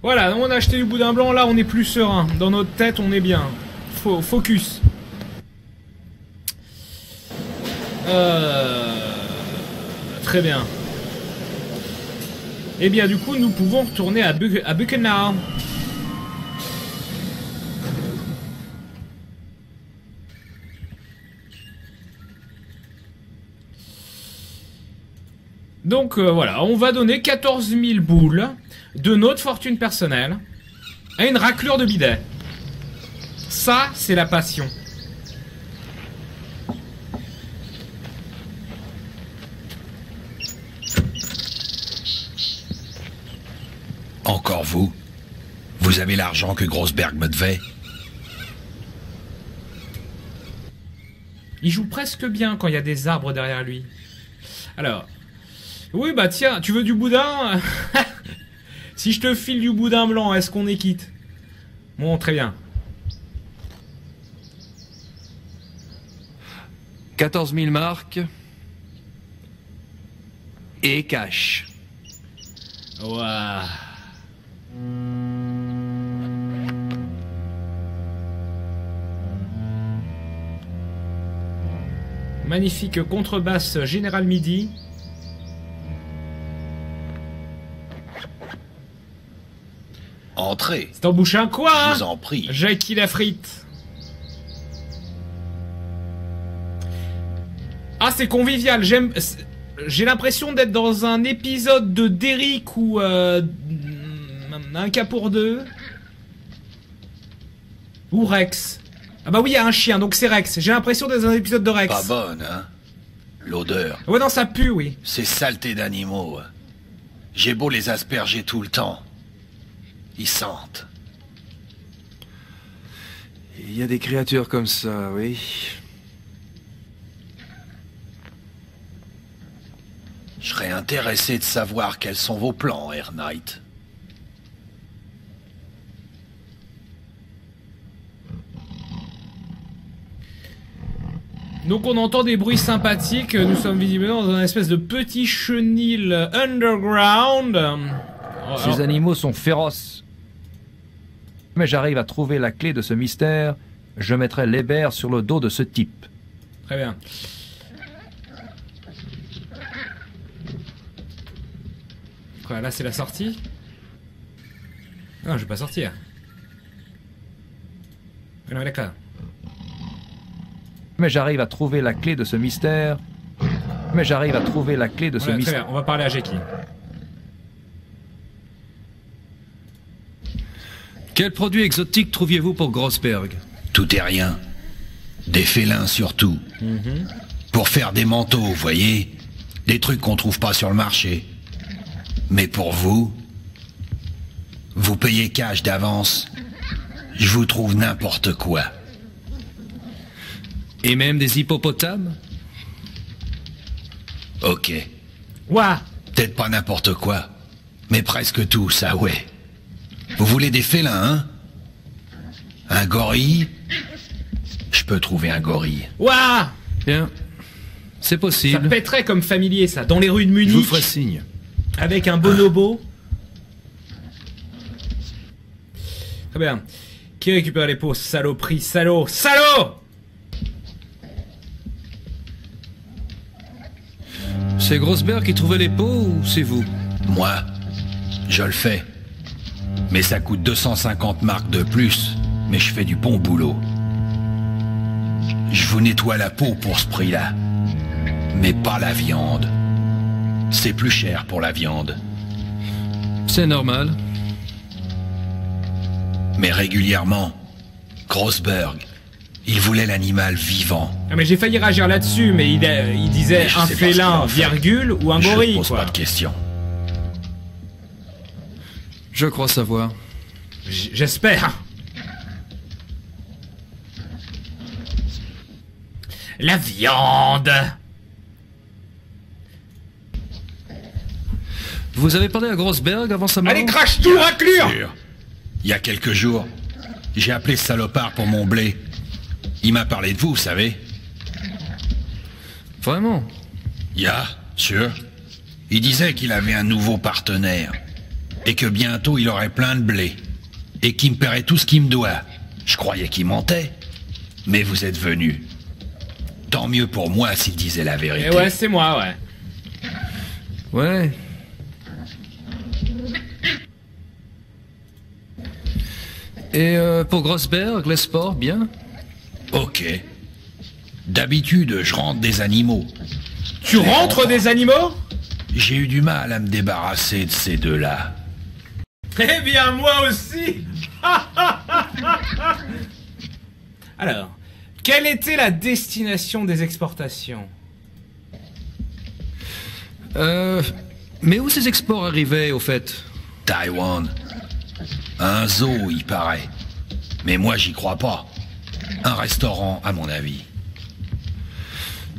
Speaker 4: Voilà, on a acheté du boudin blanc, là on est plus serein. Dans notre tête, on est bien. Focus. Très bien. Eh bien, du coup, nous pouvons retourner à Buchenau. Donc voilà, on va donner 14 000 boules de notre fortune personnelle à une raclure de bidet. Ça, c'est la passion.
Speaker 7: Encore vous? Vous avez l'argent que Grossberg me devait?
Speaker 4: Il joue presque bien quand il y a des arbres derrière lui. Alors... Oui, bah tiens, tu veux du boudin? Si je te file du boudin blanc, est-ce qu'on est quitte? Bon, très bien.
Speaker 12: 14 000 marques. Et cash.
Speaker 4: Ouah. Magnifique contrebasse Général Midi.
Speaker 7: Entrez.
Speaker 4: C'est en bouche un quoi, hein?
Speaker 7: Je vous en prie.
Speaker 4: Jackie la frite. Ah, c'est convivial. J'ai l'impression d'être dans un épisode de Derrick ou un cas pour deux. Ou Rex. Ah bah oui, il y a un chien, donc c'est Rex. J'ai l'impression d'être dans un épisode de Rex.
Speaker 7: Pas bonne, hein? L'odeur.
Speaker 4: Ouais, non, ça pue, oui.
Speaker 7: C'est saleté d'animaux. J'ai beau les asperger tout le temps. Ils sentent.
Speaker 12: Il y a des créatures comme ça, oui.
Speaker 7: Je serais intéressé de savoir quels sont vos plans, Air Knight.
Speaker 4: Donc on entend des bruits sympathiques. Nous sommes visiblement dans un espèce de petit chenil underground.
Speaker 15: Ces animaux sont féroces. Mais j'arrive à trouver la clé de ce mystère, je mettrai l'hébert sur le dos de ce type.
Speaker 4: Très bien. Quoi, là c'est la sortie? Non, je vais pas sortir. Non, d'accord.
Speaker 15: Mais j'arrive à trouver la clé de ce mystère. Mais j'arrive à trouver la clé de ce
Speaker 4: Très
Speaker 15: mystère.
Speaker 4: bien, on va parler à Jackie.
Speaker 2: Quel produit exotique trouviez-vous pour Grossberg?
Speaker 7: Tout et rien. Des félins surtout. Pour faire des manteaux, vous voyez. Des trucs qu'on trouve pas sur le marché. Mais pour vous, vous payez cash d'avance. Je vous trouve n'importe quoi.
Speaker 2: Et même des hippopotames?
Speaker 7: Ok.
Speaker 4: Ouah.
Speaker 7: Peut-être pas n'importe quoi. Mais presque tout, ça, ouais. Vous voulez des félins, hein? Un gorille? Je peux trouver un gorille.
Speaker 4: Ouah.
Speaker 2: Bien. C'est possible.
Speaker 4: Ça pèterait comme familier, ça. Dans les rues de Munich.
Speaker 2: Je vous ferai signe.
Speaker 4: Avec un bonobo. Très bien. Qui récupère les pots? Saloperie, salaud, salaud!
Speaker 2: C'est Grossberg qui trouvait les pots ou c'est vous?
Speaker 7: Moi, je le fais. Mais ça coûte 250 marks de plus. Mais je fais du bon boulot. Je vous nettoie la peau pour ce prix-là. Mais pas la viande. C'est plus cher pour la viande.
Speaker 2: C'est normal.
Speaker 7: Mais régulièrement, Grossberg, il voulait l'animal vivant.
Speaker 4: Ah, mais j'ai failli réagir là-dessus, mais il disait
Speaker 7: Mais je
Speaker 4: un
Speaker 7: sais pas ce qu'il
Speaker 4: félin,
Speaker 7: en fait.
Speaker 4: virgule, ou un gorille,
Speaker 7: Je pose
Speaker 4: quoi.
Speaker 7: pas de questions.
Speaker 2: Je crois savoir.
Speaker 4: J'espère. La viande.
Speaker 2: Vous avez parlé à Grossberg avant sa mort?
Speaker 4: Allez, crache tout, raclure.
Speaker 7: Sûr. Il y a quelques jours, j'ai appelé ce salopard pour mon blé. Il m'a parlé de vous, vous savez.
Speaker 2: Vraiment?
Speaker 7: Sûr. Il disait qu'il avait un nouveau partenaire. Et que bientôt il aurait plein de blé. Et qu'il me paierait tout ce qu'il me doit. Je croyais qu'il mentait. Mais vous êtes venu. Tant mieux pour moi s'il disait la vérité.
Speaker 4: Et ouais, c'est moi, ouais.
Speaker 2: Ouais. Et pour Grossberg, les sports, bien?
Speaker 7: Ok. D'habitude, je rentre des animaux.
Speaker 4: Tu rentres des animaux?
Speaker 7: J'ai eu du mal à me débarrasser de ces deux-là.
Speaker 4: Eh bien, moi aussi. Alors, quelle était la destination des exportations?
Speaker 2: Mais où ces exports arrivaient, au fait?
Speaker 7: Taïwan. Un zoo, il paraît. Mais moi, j'y crois pas. Un restaurant, à mon avis.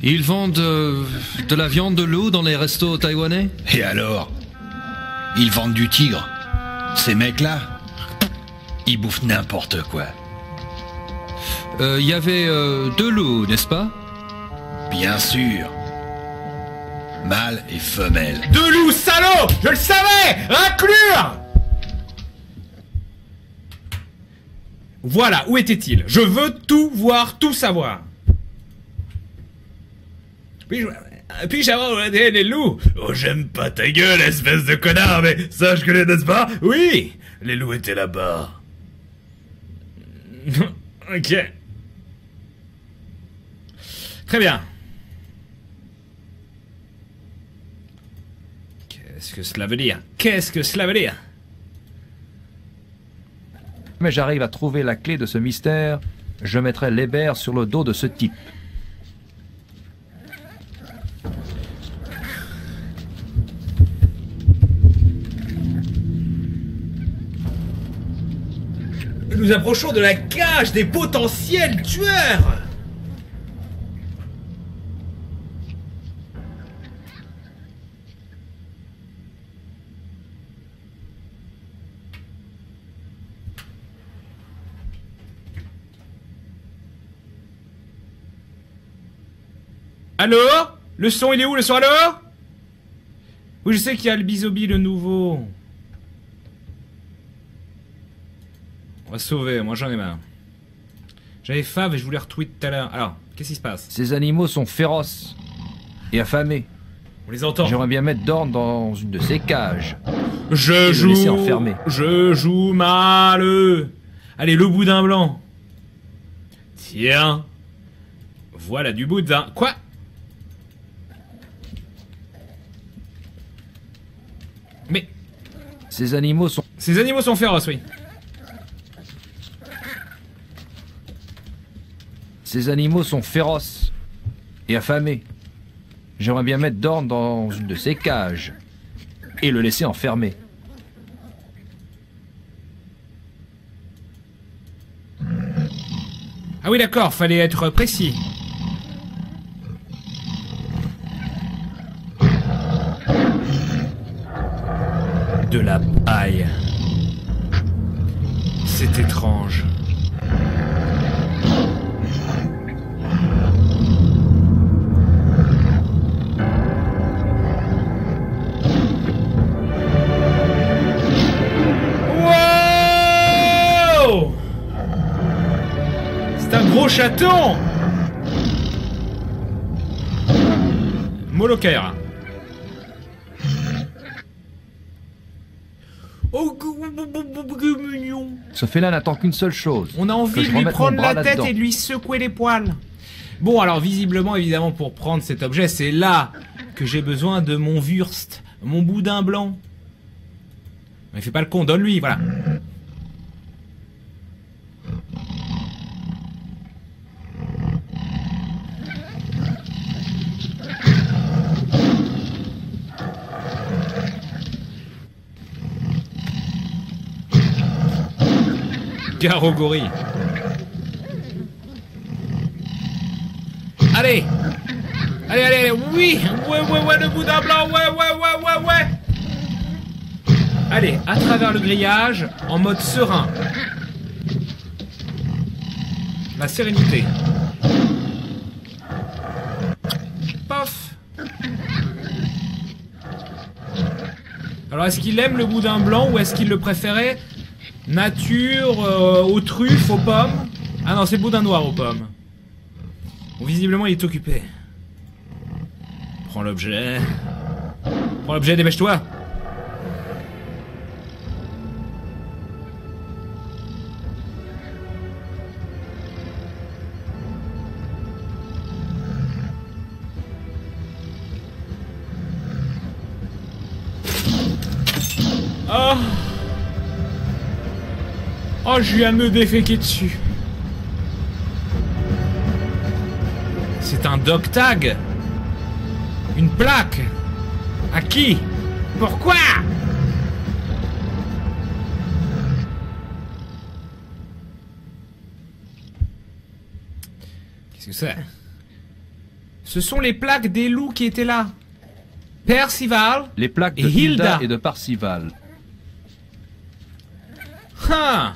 Speaker 2: Ils vendent de la viande de loup dans les restos taïwanais?
Speaker 7: Et alors? Ils vendent du tigre. Ces mecs-là, ils bouffent n'importe quoi.
Speaker 2: Il y avait 2 loups, n'est-ce pas?
Speaker 7: Bien sûr. Mâle et femelle.
Speaker 4: De loup, salaud! Je le savais! Raclure! Voilà, où était-il? Je veux tout voir, tout savoir. Puis-je avoir l'ADN et le loup?
Speaker 1: Oh, j'aime pas ta gueule, espèce de connard, mais sache que n'est-ce pas? Oui, les loups étaient là-bas.
Speaker 4: Ok. Très bien. Qu'est-ce que cela veut dire? Qu'est-ce que cela veut dire?
Speaker 15: Mais j'arrive à trouver la clé de ce mystère, je mettrai l'hébert sur le dos de ce type.
Speaker 4: Nous approchons de la cage des potentiels tueurs. Allô? Le son, il est où, le son, allô? Oui, je sais qu'il y a le Bizobi, le nouveau. On va se sauver, moi j'en ai marre. J'avais faim et je voulais retweet tout à l'heure. Alors, qu'est-ce qui se passe?
Speaker 15: Ces animaux sont féroces et affamés.
Speaker 4: On les entend.
Speaker 15: J'aimerais bien mettre Dorn dans une de ces cages.
Speaker 4: Je joue.
Speaker 15: Le laisser enfermé.
Speaker 4: Je joue mal. Allez, le boudin blanc. Tiens. Voilà du boudin. Quoi? Mais.
Speaker 15: Ces animaux sont
Speaker 4: féroces, oui.
Speaker 15: Ces animaux sont féroces et affamés. J'aimerais bien mettre Dorn dans une de ces cages et le laisser enfermé.
Speaker 4: Ah oui, d'accord, fallait être précis. De la paille. C'est étrange. Wow! C'est un gros chaton! Molokaira. Oh, que mignon.
Speaker 15: Ce félin n'attend qu'une seule chose.
Speaker 4: On a envie de lui prendre la tête et de lui secouer les poils. Bon, alors visiblement, évidemment, pour prendre cet objet, c'est là que j'ai besoin de mon Wurst, mon boudin blanc. Mais fais pas le con, donne-lui, voilà. Garogori. Allez. Allez, allez, allez, oui. Ouais, le boudin blanc, ouais. Allez, à travers le grillage, en mode serein. La sérénité. Paf. Alors, est-ce qu'il aime le boudin blanc ou est-ce qu'il le préférait nature, aux truffes, aux pommes? Ah non, c'est le boudin noir aux pommes. Bon, visiblement, il est occupé. Prends l'objet. Prends l'objet, dépêche-toi. Oh! Oh, je viens de me déféquer dessus. C'est un dog tag. Une plaque. À qui? Pourquoi? Qu'est-ce que c'est? Ce sont les plaques des loups qui étaient là. Percival.
Speaker 15: Les plaques de Hilda et de Parcival.
Speaker 4: Ah.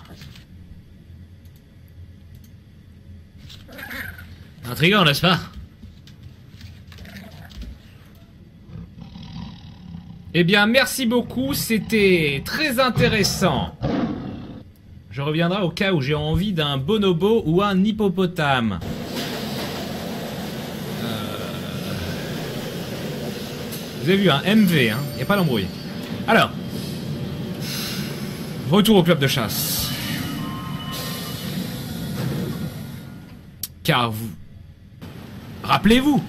Speaker 4: Intriguant, n'est-ce pas? Eh bien, merci beaucoup, c'était très intéressant. Je reviendrai au cas où j'ai envie d'un bonobo ou un hippopotame. Vous avez vu, un MV, hein, y a pas d'embrouille. Alors, retour au club de chasse. Car vous... Rappelez-vous,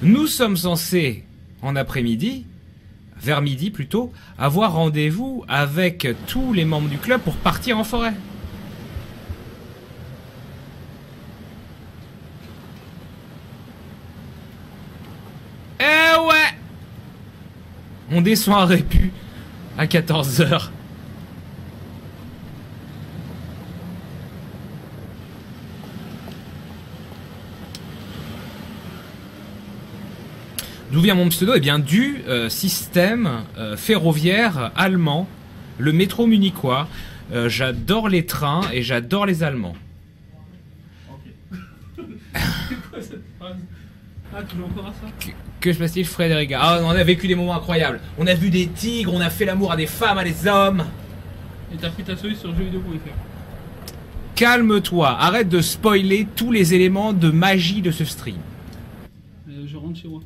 Speaker 4: nous sommes censés, en après-midi, vers midi plutôt, avoir rendez-vous avec tous les membres du club pour partir en forêt. Eh ouais! On descend à Répu à 14h. D'où vient mon pseudo? Eh bien, du système ferroviaire allemand, le métro munichois. J'adore les trains et j'adore les Allemands.
Speaker 16: Ah, toujours encore à ça?
Speaker 4: Que se passe-t-il, Frédéric? Ah, on a vécu des moments incroyables. On a vu des tigres, on a fait l'amour à des femmes, à des hommes.
Speaker 16: Et t'as pris ta solution sur jeuxvideo.fr.
Speaker 4: Calme-toi, arrête de spoiler tous les éléments de magie de ce stream.
Speaker 16: Je rentre chez moi.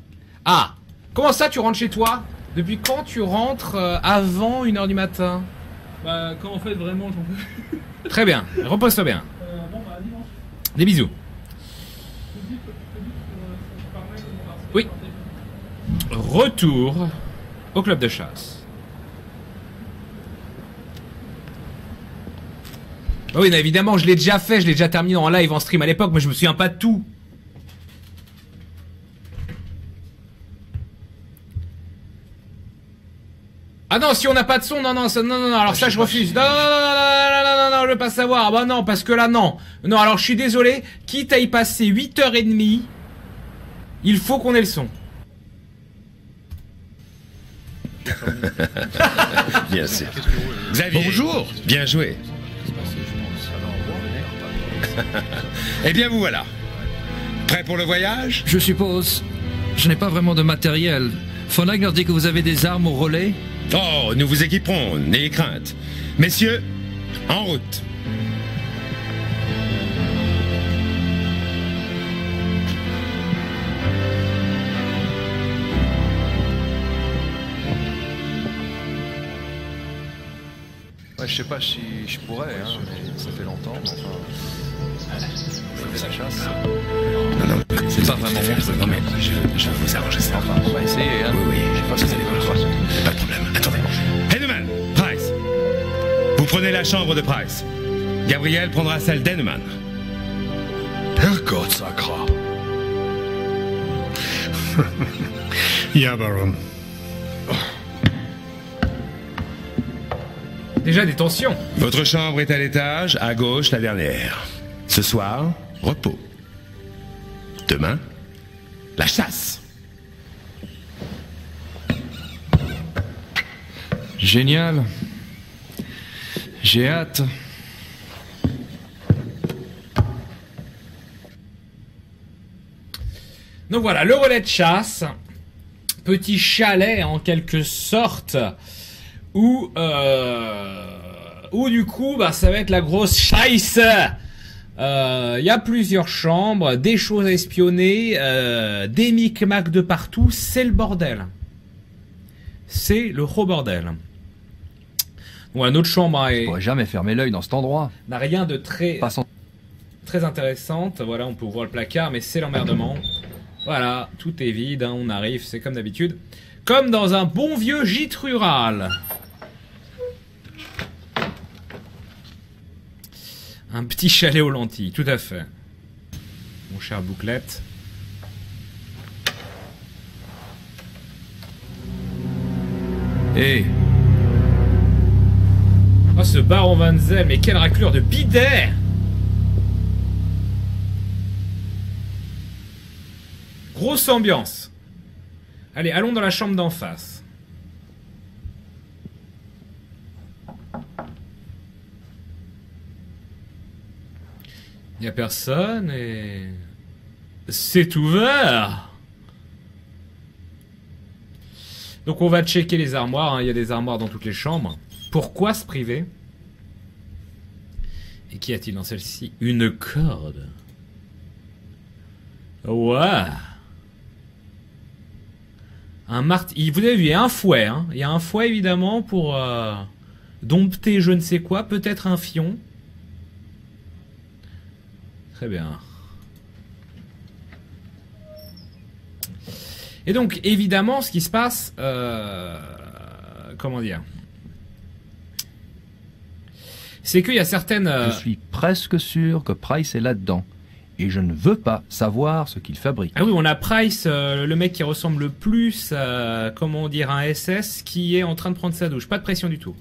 Speaker 4: Ah, comment ça tu rentres chez toi? Depuis quand tu rentres avant 1h du matin?
Speaker 16: Bah, quand en fait vraiment j'en peux.
Speaker 4: Très bien, repose-toi bien.
Speaker 16: Bon, bah, dimanche.
Speaker 4: Des bisous. Oui. Retour au club de chasse. Oh oui, mais évidemment, je l'ai déjà fait, je l'ai déjà terminé en live, en stream à l'époque, mais je me souviens pas de tout. Ah non, si on n'a pas de son, non, alors ça je refuse. Non, je veux pas savoir. Ah bah non, parce que là, non. Non, alors je suis désolé, quitte à y passer 8h30, il faut qu'on ait le son.
Speaker 17: Bien sûr. Xavier. Bonjour. Bien joué. Eh bien, vous voilà. Prêt pour le voyage?
Speaker 2: Je suppose. Je n'ai pas vraiment de matériel. Von Wagner dit que vous avez des armes au relais.
Speaker 17: Oh, nous vous équiperons, n'ayez crainte. Messieurs, en route.
Speaker 15: Ouais, je sais pas si je pourrais, hein, mais ça fait longtemps, mais enfin... Je fais la chasse.
Speaker 17: Non,
Speaker 2: c'est pas vraiment bon.
Speaker 17: Non, mais je vais vous arranger ça.
Speaker 15: Enfin, on va essayer, hein.
Speaker 17: Oui,
Speaker 15: Je sais pas si vous allez voir.
Speaker 17: pas de problème. Attendez. Henneman, Price. Vous prenez la chambre de Price. Gabriel prendra celle d'Henneman.
Speaker 9: Herrgott, Sakra. Ja, Baron.
Speaker 4: Déjà des tensions.
Speaker 17: Votre chambre est à l'étage, à gauche, la dernière. Ce soir, repos. Demain, la chasse.
Speaker 2: Génial. J'ai hâte.
Speaker 4: Donc voilà, le relais de chasse. Petit chalet en quelque sorte. Où du coup, bah, ça va être la grosse chasse. Il y a plusieurs chambres, des choses à espionner, des micmacs de partout. C'est le bordel. C'est le gros bordel. Bon, notre chambre
Speaker 15: Je pourrais jamais fermer l'œil dans cet endroit.
Speaker 4: n'a rien de très
Speaker 15: Passons.
Speaker 4: très intéressante. Voilà, on peut ouvrir le placard, mais c'est l'emmerdement. Voilà, tout est vide, hein, on arrive, c'est comme d'habitude. Comme dans un bon vieux gîte rural. Un petit chalet aux lentilles, tout à fait. Mon cher Bouclette.
Speaker 2: Hé,
Speaker 4: Oh, ce baron Van Zel, mais quelle raclure de bidet! Grosse ambiance. Allez, allons dans la chambre d'en face. Il n'y a personne et... c'est ouvert. Donc on va checker les armoires, hein. Il y a des armoires dans toutes les chambres. Pourquoi se priver? Et qu'y a-t-il dans celle-ci? Une corde. Ouais. Un marteau. Vous avez vu, il y a un fouet. Hein. Il y a un fouet, évidemment, pour dompter je ne sais quoi. Peut-être un fion. Très bien. Et donc, évidemment, ce qui se passe... comment dire? C'est qu'il y a certaines...
Speaker 15: Je suis presque sûr que Price est là-dedans. Et je ne veux pas savoir ce qu'il fabrique.
Speaker 4: Ah oui, on a Price, le mec qui ressemble le plus à, comment dire, un SS, qui est en train de prendre sa douche. Pas de pression du tout.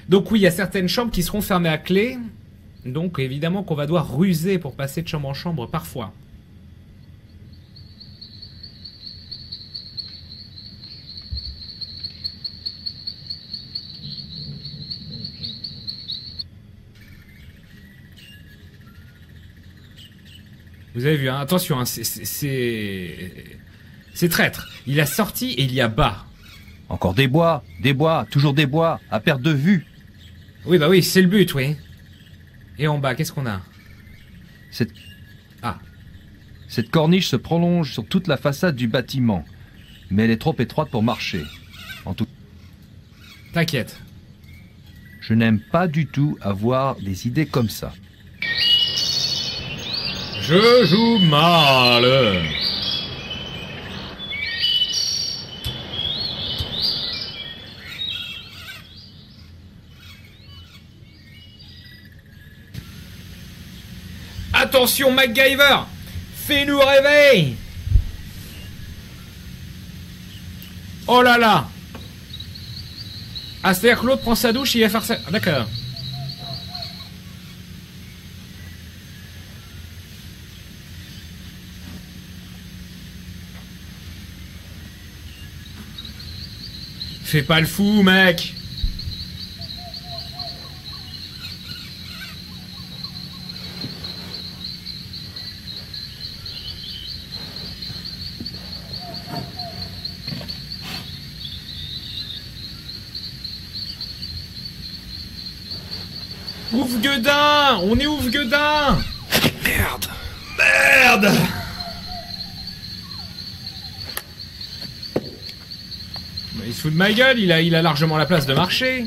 Speaker 4: Donc oui, il y a certaines chambres qui seront fermées à clé. Donc évidemment qu'on va devoir ruser pour passer de chambre en chambre parfois. Vous avez vu, hein, attention, hein, c'est traître. Il a sorti et il y a bas.
Speaker 15: Encore des bois, toujours des bois, à perte de vue.
Speaker 4: Oui, bah oui, c'est le but, oui. Et en bas, qu'est-ce qu'on a?
Speaker 15: Cette corniche se prolonge sur toute la façade du bâtiment, mais elle est trop étroite pour marcher. En tout...
Speaker 4: T'inquiète.
Speaker 15: Je n'aime pas du tout avoir des idées comme ça.
Speaker 4: Je joue mal. Attention, MacGyver! Fais-nous rêver! Oh là là! Ah, c'est-à-dire que l'autre prend sa douche et il va faire ça. Ah, d'accord. Fais pas le fou, mec! Ouf-gueudin! On est ouf-gueudin!
Speaker 2: Merde!
Speaker 4: Merde! Il se fout de ma gueule, il a largement la place de marcher.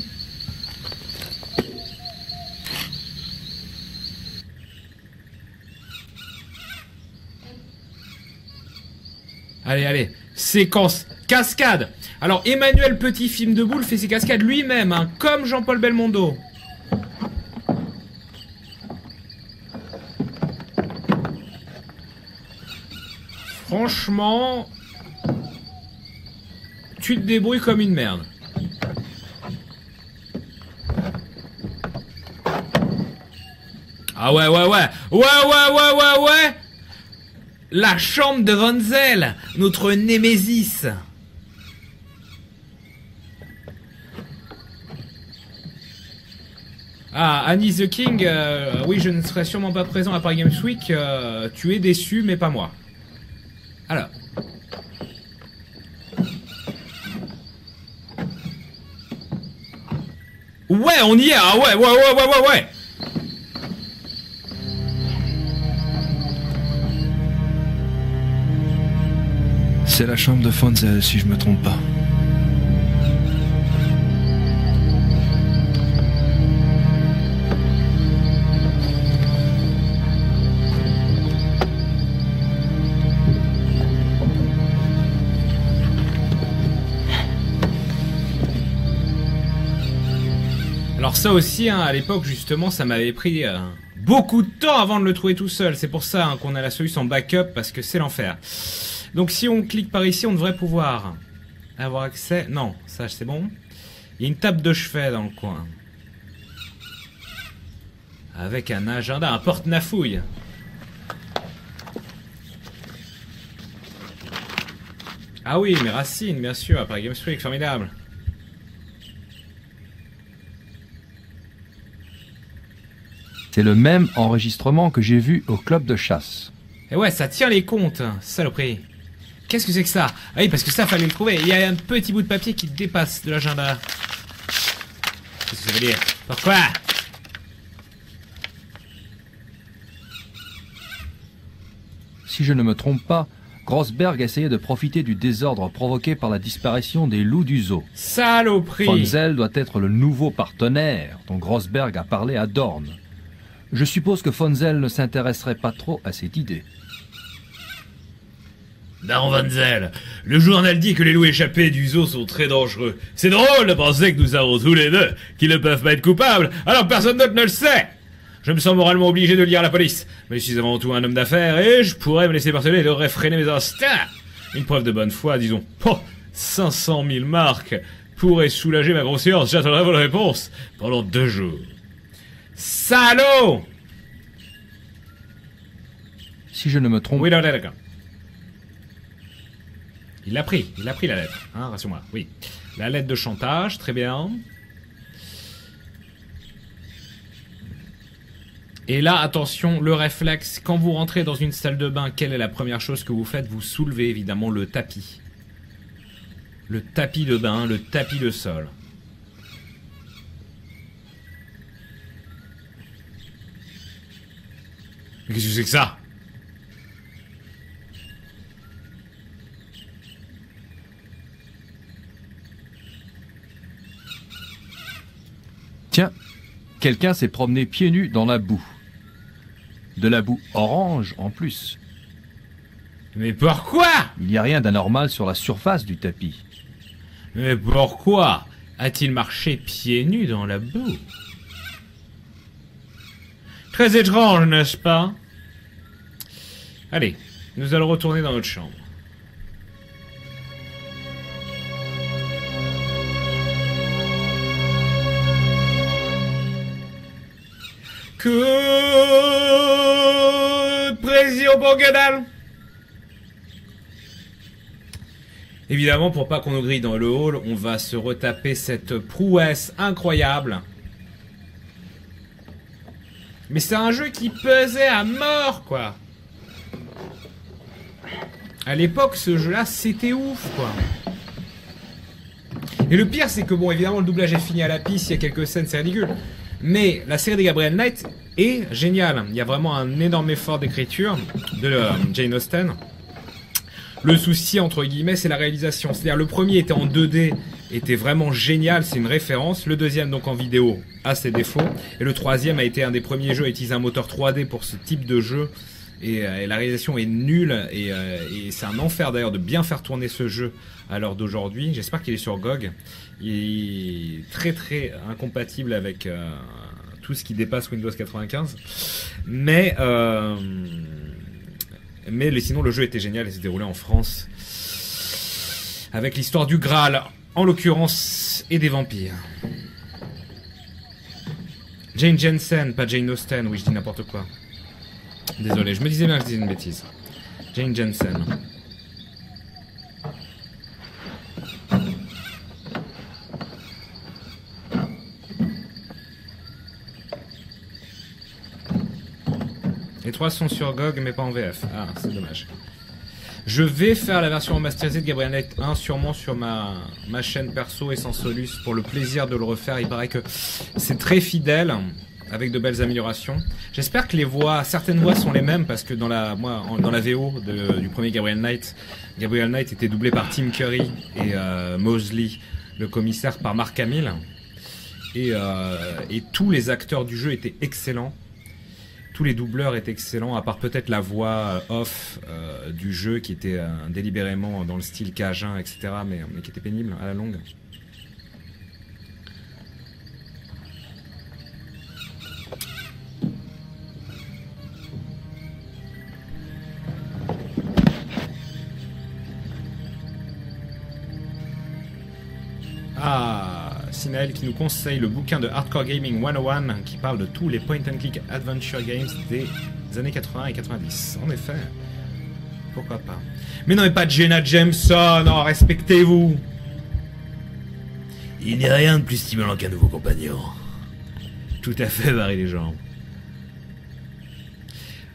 Speaker 4: Allez, allez, séquence, cascade. Alors, Emmanuel Petit, film de boule, fait ses cascades lui-même, hein, comme Jean-Paul Belmondo. Franchement... Tu te débrouilles comme une merde. Ah ouais. La chambre de Von Zell, notre némésis. Ah, Annie the King, oui, je ne serai sûrement pas présent à Paris Games Week. Tu es déçu, mais pas moi. Alors... Ouais, on y est, ah ouais.
Speaker 2: C'est la chambre de Fonzel, si je me trompe pas.
Speaker 4: Alors ça aussi, hein, à l'époque, justement, ça m'avait pris beaucoup de temps avant de le trouver tout seul. C'est pour ça hein, qu'on a la solution backup, parce que c'est l'enfer. Donc si on clique par ici, on devrait pouvoir avoir accès... Non, ça c'est bon. Il y a une table de chevet dans le coin. Avec un agenda, un porte-nafouille. Ah oui, mais Racine, bien sûr, à Paris Games Week, formidable.
Speaker 15: C'est le même enregistrement que j'ai vu au club de chasse.
Speaker 4: Et ouais, ça tient les comptes, saloperie. Qu'est-ce que c'est que ça? Ah oui, parce que ça, fallait le trouver. Il y a un petit bout de papier qui dépasse de l'agenda. Qu'est-ce que ça veut dire? Pourquoi?
Speaker 15: Si je ne me trompe pas, Grossberg essayait de profiter du désordre provoqué par la disparition des loups du zoo.
Speaker 4: Saloperie!
Speaker 15: Von Zell doit être le nouveau partenaire dont Grossberg a parlé à Dorn. Je suppose que Von Zell ne s'intéresserait pas trop à cette idée.
Speaker 1: Baron Von Zell, le journal dit que les loups échappés du zoo sont très dangereux. C'est drôle de penser que nous savons tous les deux qu'ils ne peuvent pas être coupables, alors que personne d'autre ne le sait. Je me sens moralement obligé de lire la police, mais je suis avant tout un homme d'affaires et je pourrais me laisser parceller de réfréner mes instincts. Une preuve de bonne foi, disons. Oh, 500 000 marques pourrait soulager ma conscience. J'attendrai votre réponse pendant 2 jours. Salaud!
Speaker 15: Si je ne me trompe...
Speaker 4: Oui, d'accord. Il l'a pris la lettre, hein, rassure-moi, oui. La lettre de chantage, très bien. Et là, attention, le réflexe, quand vous rentrez dans une salle de bain, quelle est la première chose que vous faites? Vous soulevez évidemment le tapis. Le tapis de bain, le tapis de sol. Mais qu'est-ce que c'est que ça?
Speaker 15: Tiens, quelqu'un s'est promené pieds nus dans la boue. De la boue orange en plus.
Speaker 4: Mais pourquoi?
Speaker 15: Il n'y a rien d'anormal sur la surface du tapis.
Speaker 4: Mais pourquoi a-t-il marché pieds nus dans la boue? Très étrange, n'est-ce pas? Allez, nous allons retourner dans notre chambre. Coup de pression pour que dalle. Évidemment, pour pas qu'on nous grille dans le hall, on va se retaper cette prouesse incroyable. Mais c'est un jeu qui pesait à mort, quoi. À l'époque, ce jeu-là, c'était ouf, quoi. Et le pire, c'est que, bon, évidemment, le doublage est fini à la pisse, il y a quelques scènes, c'est ridicule. Mais la série des Gabriel Knight est géniale. Il y a vraiment un énorme effort d'écriture de Jane Austen. Le souci, entre guillemets, c'est la réalisation. C'est-à-dire, le premier était en 2D, était vraiment génial, c'est une référence. Le deuxième, donc en vidéo, a ses défauts. Et le troisième a été un des premiers jeux à utiliser un moteur 3D pour ce type de jeu. Et la réalisation est nulle. Et c'est un enfer d'ailleurs de bien faire tourner ce jeu à l'heure d'aujourd'hui. J'espère qu'il est sur GOG. Il est très très incompatible avec tout ce qui dépasse Windows 95. Mais sinon, le jeu était génial et s'est déroulé en France. Avec l'histoire du Graal, en l'occurrence, et des vampires. Jane Jensen, pas Jane Austen, oui, je dis n'importe quoi. Désolé, je me disais bien que je disais une bêtise. Jane Jensen. Les 3 sont sur GOG mais pas en VF. Ah, c'est dommage. Je vais faire la version remasterisée de Gabriel Knight 1 sûrement sur ma chaîne perso et sans solus pour le plaisir de le refaire. Il paraît que c'est très fidèle avec de belles améliorations. J'espère que certaines voix sont les mêmes parce que dans la VO du premier Gabriel Knight était doublé par Tim Curry et Mosley, le commissaire, par Mark Hamill. Et tous les acteurs du jeu étaient excellents. Tous les doubleurs étaient excellents, à part peut-être la voix off du jeu qui était délibérément dans le style cajun, etc., mais qui était pénible à la longue. Ah, Sinael qui nous conseille le bouquin de Hardcore Gaming 101 qui parle de tous les point-and-click adventure games des années 80 et 90. En effet, pourquoi pas. Mais non, mais pas Jenna Jameson, non, respectez-vous.
Speaker 1: Il n'y a rien de plus stimulant qu'un nouveau compagnon.
Speaker 4: Tout à fait, Barry les gens.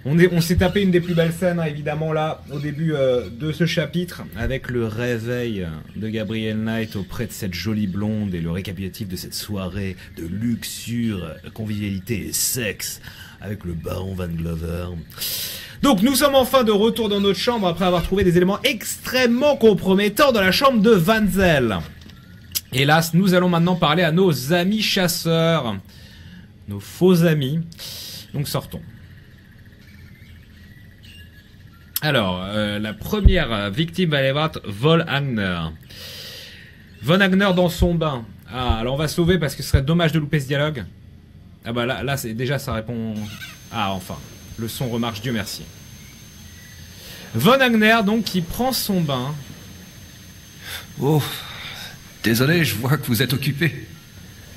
Speaker 4: On s'est tapé une des plus belles scènes, hein, évidemment, là, au début de ce chapitre, avec le réveil de Gabriel Knight auprès de cette jolie blonde et le récapitulatif de cette soirée de luxure, convivialité et sexe avec le baron Van Glover. Donc nous sommes enfin de retour dans notre chambre après avoir trouvé des éléments extrêmement compromettants dans la chambre de Wenzel. Hélas, nous allons maintenant parler à nos amis chasseurs. Nos faux amis. Donc sortons. Alors, la première victime va aller voir Von Agner. Von Agner dans son bain. Ah, alors on va sauver parce que ce serait dommage de louper ce dialogue. Ah bah là c'est déjà ça répond... Ah enfin, le son remarche, Dieu merci. Von Agner donc qui prend son bain.
Speaker 2: Oh, désolé, je vois que vous êtes occupé.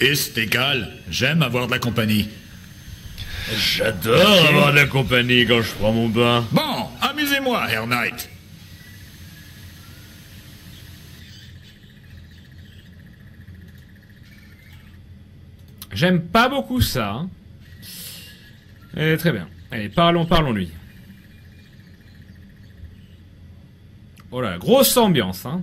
Speaker 18: Ist égal, j'aime avoir de la compagnie.
Speaker 1: J'adore avoir de la compagnie quand je prends mon bain.
Speaker 18: Bon, amusez-moi, Herr Knight.
Speaker 4: J'aime pas beaucoup ça. Hein. Très bien. Allez, parlons-lui. Oh là, grosse ambiance, hein.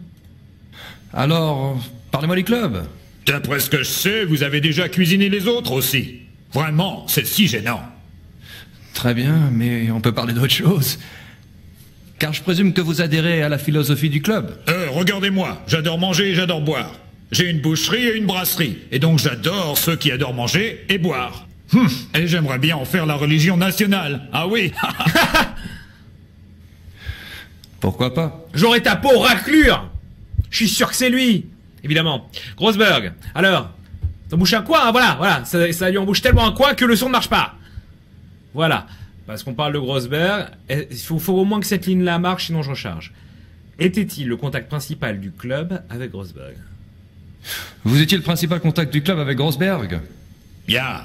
Speaker 2: Alors, parlez-moi du club.
Speaker 18: D'après ce que je sais, vous avez déjà cuisiné les autres aussi. Vraiment, c'est si gênant.
Speaker 2: Très bien, mais on peut parler d'autre chose. Car je présume que vous adhérez à la philosophie du club.
Speaker 18: Regardez-moi, j'adore manger et j'adore boire. J'ai une boucherie et une brasserie, et donc j'adore ceux qui adorent manger et boire. Et j'aimerais bien en faire la religion nationale. Ah oui.
Speaker 2: Pourquoi pas?
Speaker 4: J'aurais ta peau raclure. Je suis sûr que c'est lui. Évidemment. Grossberg. Alors, ça bouche un coin, hein, voilà. Ça lui embouche tellement un coin que le son ne marche pas. Voilà. Parce qu'on parle de Grossberg, il faut au moins que cette ligne-là marche, sinon je recharge. Était-il le contact principal du club avec Grossberg?
Speaker 2: Vous étiez le principal contact du club avec Grossberg?
Speaker 18: Bien.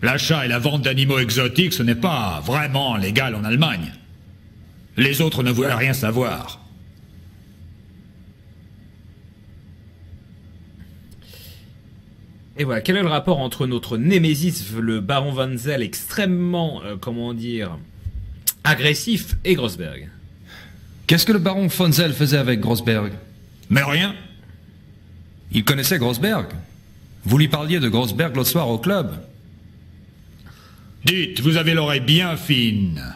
Speaker 18: L'achat et la vente d'animaux exotiques, ce n'est pas vraiment légal en Allemagne. Les autres ne voulaient rien savoir.
Speaker 4: Et voilà, quel est le rapport entre notre némésis, le baron Wenzel, extrêmement, agressif, et Grossberg?
Speaker 2: Qu'est-ce que le baron Wenzel faisait avec Grossberg?
Speaker 18: Mais rien.
Speaker 2: Il connaissait Grossberg. Vous lui parliez de Grossberg l'autre soir au club.
Speaker 18: Dites, vous avez l'oreille bien fine.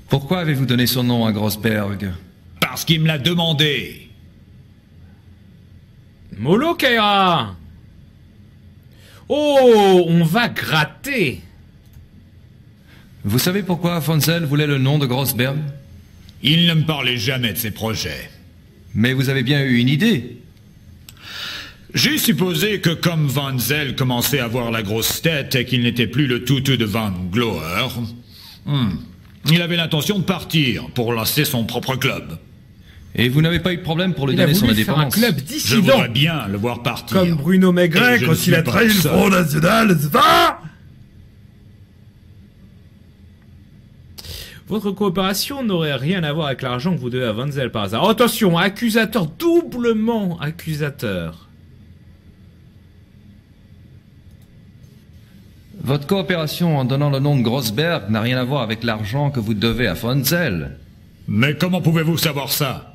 Speaker 2: Pourquoi avez-vous donné son nom à Grossberg?
Speaker 18: Parce qu'il me l'a demandé.
Speaker 4: Molo Kaira. Oh, on va gratter.
Speaker 2: Vous savez pourquoi Wenzel voulait le nom de Grossberg?
Speaker 18: Il ne me parlait jamais de ses projets.
Speaker 2: Mais vous avez bien eu une idée.
Speaker 18: J'ai supposé que comme Wenzel commençait à avoir la grosse tête et qu'il n'était plus le toutou de Van Gloer, il avait l'intention de partir pour lancer son propre club.
Speaker 2: Et vous n'avez pas eu de problème pour lui donner son indépendance?
Speaker 4: Un club dissident.
Speaker 18: Je voudrais bien le voir partir.
Speaker 1: Comme Bruno Maigret quand il a trahi le Front National, c'est ça?
Speaker 4: Votre coopération n'aurait rien à voir avec l'argent que vous devez à Wenzel par hasard. Oh, attention, accusateur, doublement accusateur.
Speaker 2: Votre coopération en donnant le nom de Grossberg n'a rien à voir avec l'argent que vous devez à Wenzel.
Speaker 18: Mais comment pouvez-vous savoir ça?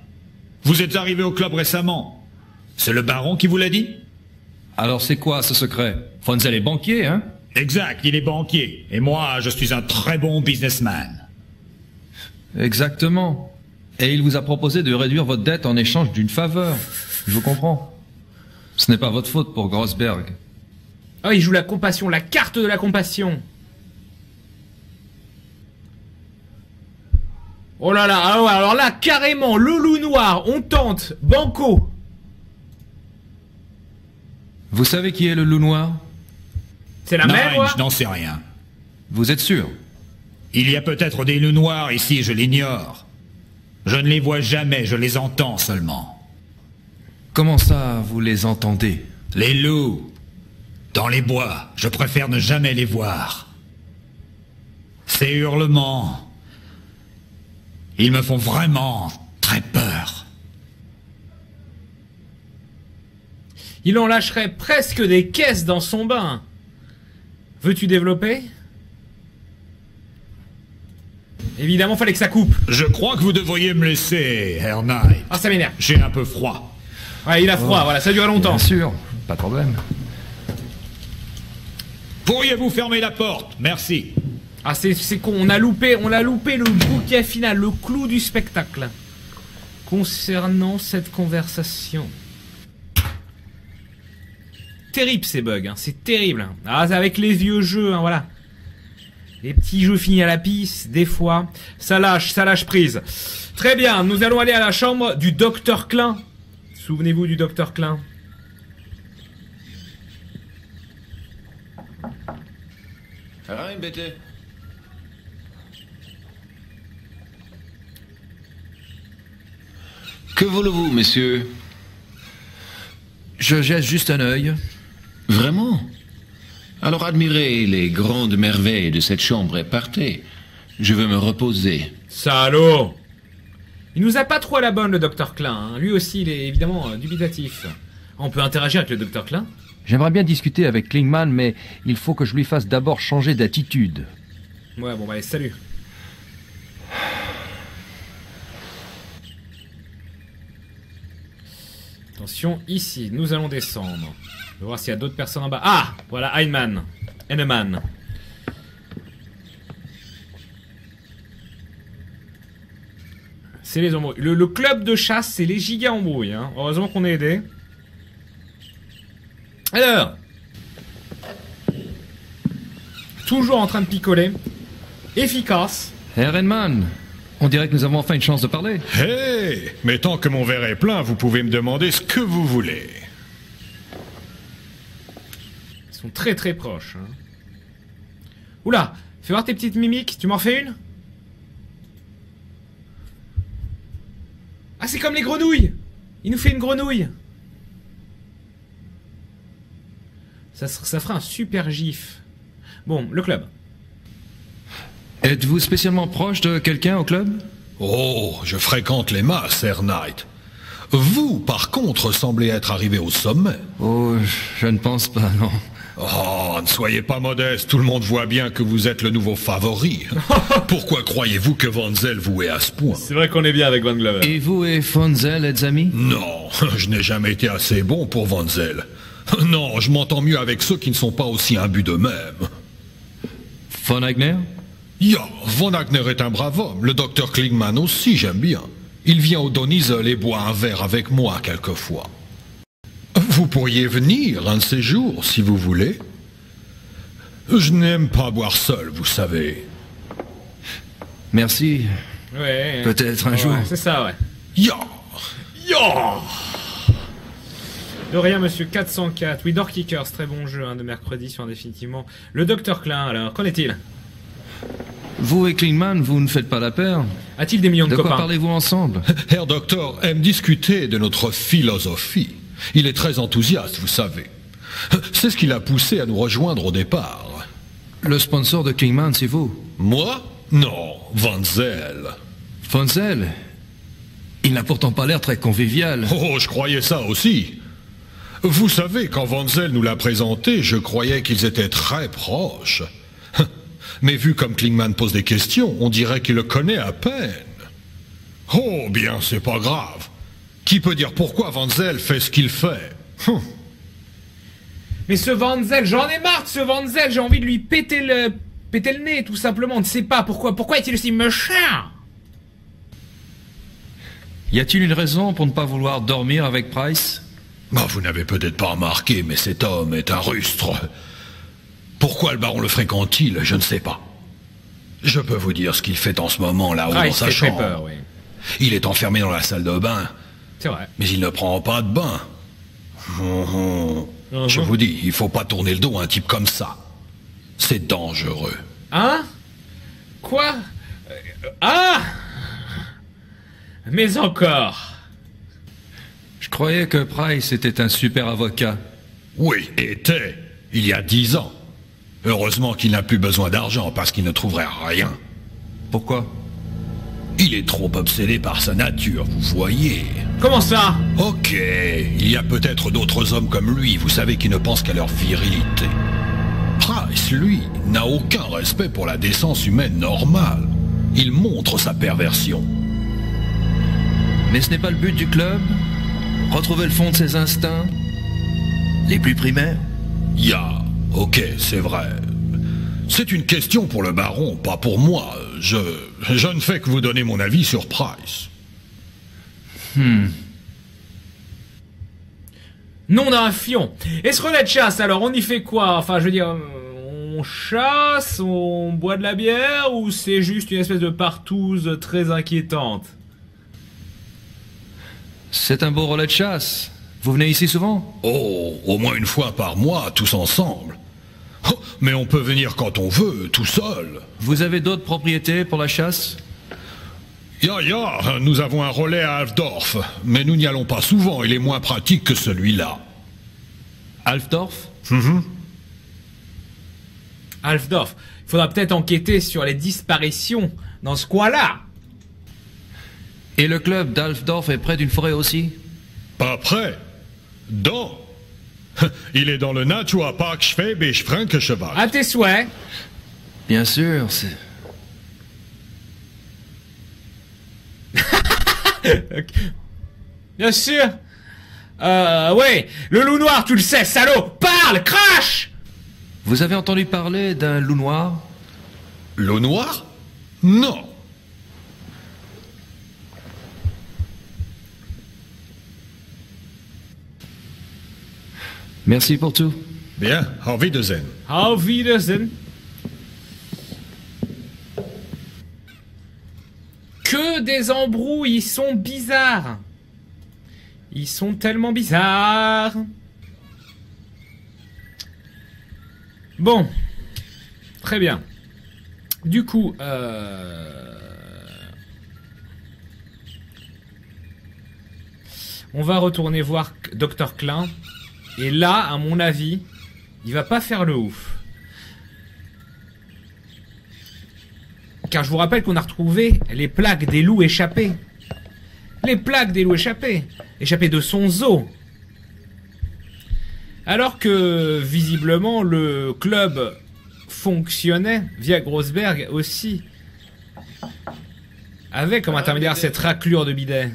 Speaker 18: Vous êtes arrivé au club récemment. C'est le baron qui vous l'a dit?
Speaker 2: Alors c'est quoi ce secret? Wenzel est banquier, hein?
Speaker 18: Exact, il est banquier. Et moi, je suis un très bon businessman.
Speaker 2: Exactement. Et il vous a proposé de réduire votre dette en échange d'une faveur. Je vous comprends. Ce n'est pas votre faute pour Grossberg.
Speaker 4: Oh, il joue la compassion, la carte de la compassion. Oh là là, alors là, carrément, le loup noir, on tente, banco.
Speaker 2: Vous savez qui est le loup noir?
Speaker 4: C'est la même,
Speaker 18: Non, je n'en sais rien.
Speaker 2: Vous êtes sûr?
Speaker 18: Il y a peut-être des loups noirs ici, je l'ignore. Je ne les vois jamais, je les entends seulement.
Speaker 2: Comment ça, vous les entendez?
Speaker 18: Les loups. Dans les bois, je préfère ne jamais les voir. Ces hurlements, ils me font vraiment très peur.
Speaker 4: Il en lâcherait presque des caisses dans son bain. Veux-tu développer? Évidemment, fallait que ça coupe.
Speaker 18: Je crois que vous devriez me laisser, Herr Knight.
Speaker 4: Ah, ça m'énerve.
Speaker 18: J'ai un peu froid.
Speaker 4: Ouais, il a froid, voilà, ça dure longtemps.
Speaker 2: Bien sûr, pas de problème.
Speaker 18: Pourriez-vous fermer la porte? Merci.
Speaker 4: Ah, c'est con, on a loupé le bouquet final, le clou du spectacle. Concernant cette conversation. Terrible ces bugs, hein, c'est terrible. Ah, c'est avec les vieux jeux, hein, voilà. Les petits jeux finis à la pisse, des fois, ça lâche prise. Très bien, nous allons aller à la chambre du Dr Klein. Souvenez-vous du Dr Klein.
Speaker 12: Rien, bête.
Speaker 10: Que voulez-vous, messieurs?
Speaker 2: Je jette juste un œil.
Speaker 10: Vraiment? Alors admirez les grandes merveilles de cette chambre et partez. Je veux me reposer.
Speaker 4: Salaud! Il nous a pas trop à la bonne, le Dr Klein. Hein. Lui aussi, il est évidemment dubitatif. On peut interagir avec le Dr Klein?
Speaker 15: J'aimerais bien discuter avec Klingman, mais il faut que je lui fasse d'abord changer d'attitude.
Speaker 4: Ouais, bon, bah, allez, salut. Attention, ici, nous allons descendre. On va voir s'il y a d'autres personnes en bas. Ah! Voilà, Heinemann. C'est les embrouilles. Le club de chasse, c'est les giga embrouilles. Hein. Heureusement qu'on est aidé. Alors, toujours en train de picoler. Efficace.
Speaker 2: Herr Heinemann, on dirait que nous avons enfin une chance de parler.
Speaker 18: Hé, mais tant que mon verre est plein, vous pouvez me demander ce que vous voulez.
Speaker 4: Ils sont très très proches. Hein. Oula, fais voir tes petites mimiques. Tu m'en fais une? Ah, c'est comme les grenouilles. Il nous fait une grenouille. Ça fera un super gif. Bon, le club.
Speaker 2: Êtes-vous spécialement proche de quelqu'un au club?
Speaker 18: Oh, je fréquente les masses, Herr Knight. Vous, par contre, semblez être arrivé au sommet.
Speaker 2: Oh, je ne pense pas, non.
Speaker 18: Oh, ne soyez pas modeste, tout le monde voit bien que vous êtes le nouveau favori. Pourquoi croyez-vous que Von Zell vous est à ce point?
Speaker 4: C'est vrai qu'on est bien avec Van Glover.
Speaker 2: Et vous et Von Zell êtes amis?
Speaker 18: Non, je n'ai jamais été assez bon pour Von Zell. Non, je m'entends mieux avec ceux qui ne sont pas aussi imbus d'eux-mêmes.
Speaker 2: Von Agner?
Speaker 18: Ja, Von Agner est un brave homme. Le docteur Klingman aussi, j'aime bien. Il vient au Donniesel et boit un verre avec moi quelquefois. Vous pourriez venir un de ces jours, si vous voulez. Je n'aime pas boire seul, vous savez.
Speaker 2: Merci.
Speaker 4: Ouais.
Speaker 2: Peut-être un jour.
Speaker 4: C'est ça, ouais.
Speaker 18: Ya!
Speaker 4: De rien, monsieur 404. Oui, Door Kickers, très bon jeu hein, de mercredi sur définitivement. Le Dr Klein, alors, qu'en est-il?
Speaker 2: Vous et Klingman, vous ne faites pas la paire?
Speaker 4: A-t-il des millions de copains?
Speaker 2: De quoi parlez-vous ensemble?
Speaker 18: Herr Docteur aime discuter de notre philosophie. Il est très enthousiaste, vous savez. C'est ce qui l'a poussé à nous rejoindre au départ.
Speaker 2: Le sponsor de Klingman, c'est vous?
Speaker 18: Moi? Non, Von Zell.
Speaker 2: Von Zell? Il n'a pourtant pas l'air très convivial.
Speaker 18: Oh, je croyais ça aussi. Vous savez, quand Von Zell nous l'a présenté, je croyais qu'ils étaient très proches. Mais vu comme Klingman pose des questions, on dirait qu'il le connaît à peine. Oh, bien, c'est pas grave. Qui peut dire pourquoi Von Zell fait ce qu'il fait?
Speaker 4: Mais ce Von Zell, j'en ai marre de ce Von Zell, j'ai envie de lui péter le nez, tout simplement. On ne sait pas pourquoi. Pourquoi est-il aussi méchant?
Speaker 2: Y a-t-il une raison pour ne pas vouloir dormir avec Price?
Speaker 18: Bah, vous n'avez peut-être pas remarqué, mais cet homme est un rustre. Pourquoi le baron le fréquente-t-il? Je ne sais pas. Je peux vous dire ce qu'il fait en ce moment là-haut dans sa chambre.
Speaker 4: Peur, oui.
Speaker 18: Il est enfermé dans la salle de bain.
Speaker 4: C'est vrai.
Speaker 18: Mais il ne prend pas de bain. Je vous dis, il faut pas tourner le dos à un type comme ça. C'est dangereux.
Speaker 4: Hein? Quoi? Ah! Mais encore.
Speaker 2: Je croyais que Price était un super avocat.
Speaker 18: Oui, était. Il y a 10 ans. Heureusement qu'il n'a plus besoin d'argent parce qu'il ne trouverait rien.
Speaker 2: Pourquoi?
Speaker 18: Il est trop obsédé par sa nature, vous voyez.
Speaker 4: Comment ça?
Speaker 18: Ok, il y a peut-être d'autres hommes comme lui, vous savez, qui ne pensent qu'à leur virilité. Price, lui, n'a aucun respect pour la décence humaine normale. Il montre sa perversion.
Speaker 2: Mais ce n'est pas le but du club? Retrouver le fond de ses instincts? Les plus primaires?
Speaker 18: Ya, ok, c'est vrai. C'est une question pour le baron, pas pour moi. Je ne fais que vous donner mon avis sur Price.
Speaker 4: Nom d'un fion. Et ce relais de chasse, alors, on y fait quoi? Enfin, je veux dire, on chasse, on boit de la bière, ou c'est juste une espèce de partouze très inquiétante?
Speaker 2: C'est un beau relais de chasse. Vous venez ici souvent?
Speaker 18: Oh, au moins une fois par mois, tous ensemble. Oh, mais on peut venir quand on veut, tout seul.
Speaker 2: Vous avez d'autres propriétés pour la chasse?
Speaker 18: Nous avons un relais à Alfdorf, mais nous n'y allons pas souvent, il est moins pratique que celui-là.
Speaker 2: Alfdorf?
Speaker 4: Alfdorf. Il faudra peut-être enquêter sur les disparitions dans ce coin-là.
Speaker 2: Et le club d'Alfdorf est près d'une forêt aussi?
Speaker 18: Pas près. Dans. Il est dans le Naturpark Schwäbisch Frankenwald.
Speaker 4: À tes souhaits.
Speaker 2: Bien sûr, c'est...
Speaker 4: Bien sûr. Ouais. Le loup noir, tu le sais, salaud. Parle, crache.
Speaker 2: Vous avez entendu parler d'un loup noir?
Speaker 18: Loup noir? Non.
Speaker 2: Merci pour tout.
Speaker 18: Bien, auf Wiedersehen.
Speaker 4: Auf Wiedersehen. Que des embrouilles, ils sont bizarres. Ils sont tellement bizarres. Bon. Très bien. Du coup, on va retourner voir Dr. Klein. Et là, à mon avis, il va pas faire le ouf. Car je vous rappelle qu'on a retrouvé les plaques des loups échappés. Les plaques des loups échappés. Échappés de son zoo. Alors que, visiblement, le club fonctionnait via Grossberg aussi. Avec comme intermédiaire cette raclure de bidet.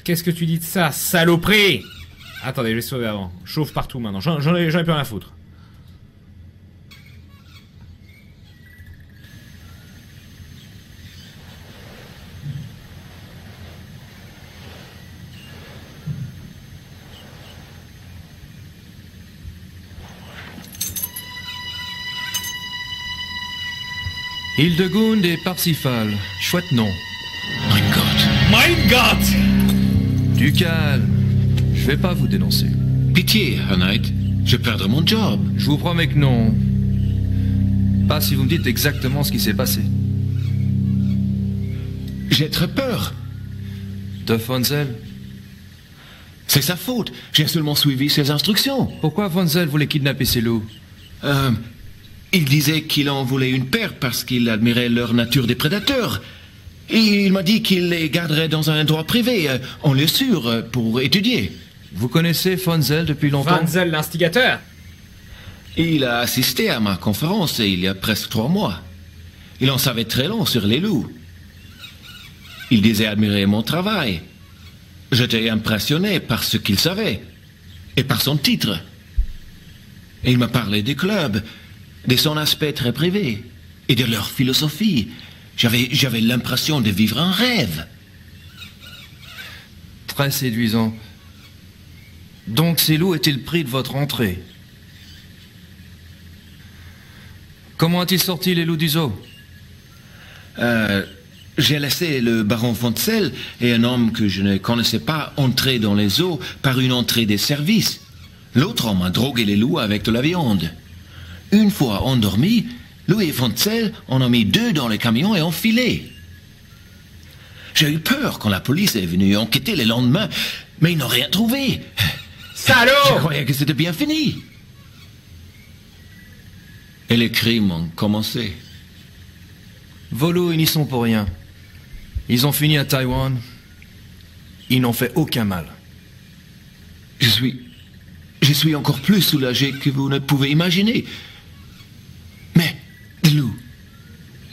Speaker 4: Qu'est-ce que tu dis de ça, saloperie? Attendez, je vais sauver avant. Chauffe partout maintenant. J'en ai plus rien à foutre.
Speaker 2: Hildegund et Parsifal. Chouette nom.
Speaker 7: Mein Gott.
Speaker 4: Mein Gott!
Speaker 2: Du calme. Je vais pas vous dénoncer.
Speaker 7: Pitié, Herr Knight. Je perdrai mon job.
Speaker 2: Je vous promets que non. Pas si vous me dites exactement ce qui s'est passé.
Speaker 7: J'ai très peur.
Speaker 2: De Fonzel?
Speaker 7: C'est sa faute. J'ai seulement suivi ses instructions.
Speaker 2: Pourquoi Fonzel voulait kidnapper ces loups?
Speaker 7: Il disait qu'il en voulait une paire parce qu'il admirait leur nature des prédateurs. Et il m'a dit qu'il les garderait dans un endroit privé, en lieu sûr, pour étudier.
Speaker 2: Vous connaissez Fonzel depuis longtemps?
Speaker 4: Fonzel, l'instigateur?
Speaker 7: Il a assisté à ma conférence il y a presque 3 mois. Il en savait très long sur les loups. Il disait admirer mon travail. J'étais impressionné par ce qu'il savait, et par son titre. Et il m'a parlé des clubs, de son aspect très privé, et de leur philosophie. J'avais l'impression de vivre un rêve.
Speaker 2: Très séduisant. Donc ces loups étaient le prix de votre entrée. Comment a-t-il sorti les loups du zoo?
Speaker 7: J'ai laissé le baron Fonzel et un homme que je ne connaissais pas entrer dans les zoos par une entrée des services. L'autre homme a drogué les loups avec de la viande. Une fois endormis, Louis et Fonzel en ont mis 2 dans le camion et enfilé. J'ai eu peur quand la police est venue enquêter le lendemain, mais ils n'ont rien trouvé.
Speaker 4: Salaud!
Speaker 7: Je croyais que c'était bien fini. Et les crimes ont commencé.
Speaker 2: Vos loups, ils n'y sont pour rien. Ils ont fini à Taïwan. Ils n'ont fait aucun mal.
Speaker 7: Je suis encore plus soulagé que vous ne pouvez imaginer. Mais, les loups,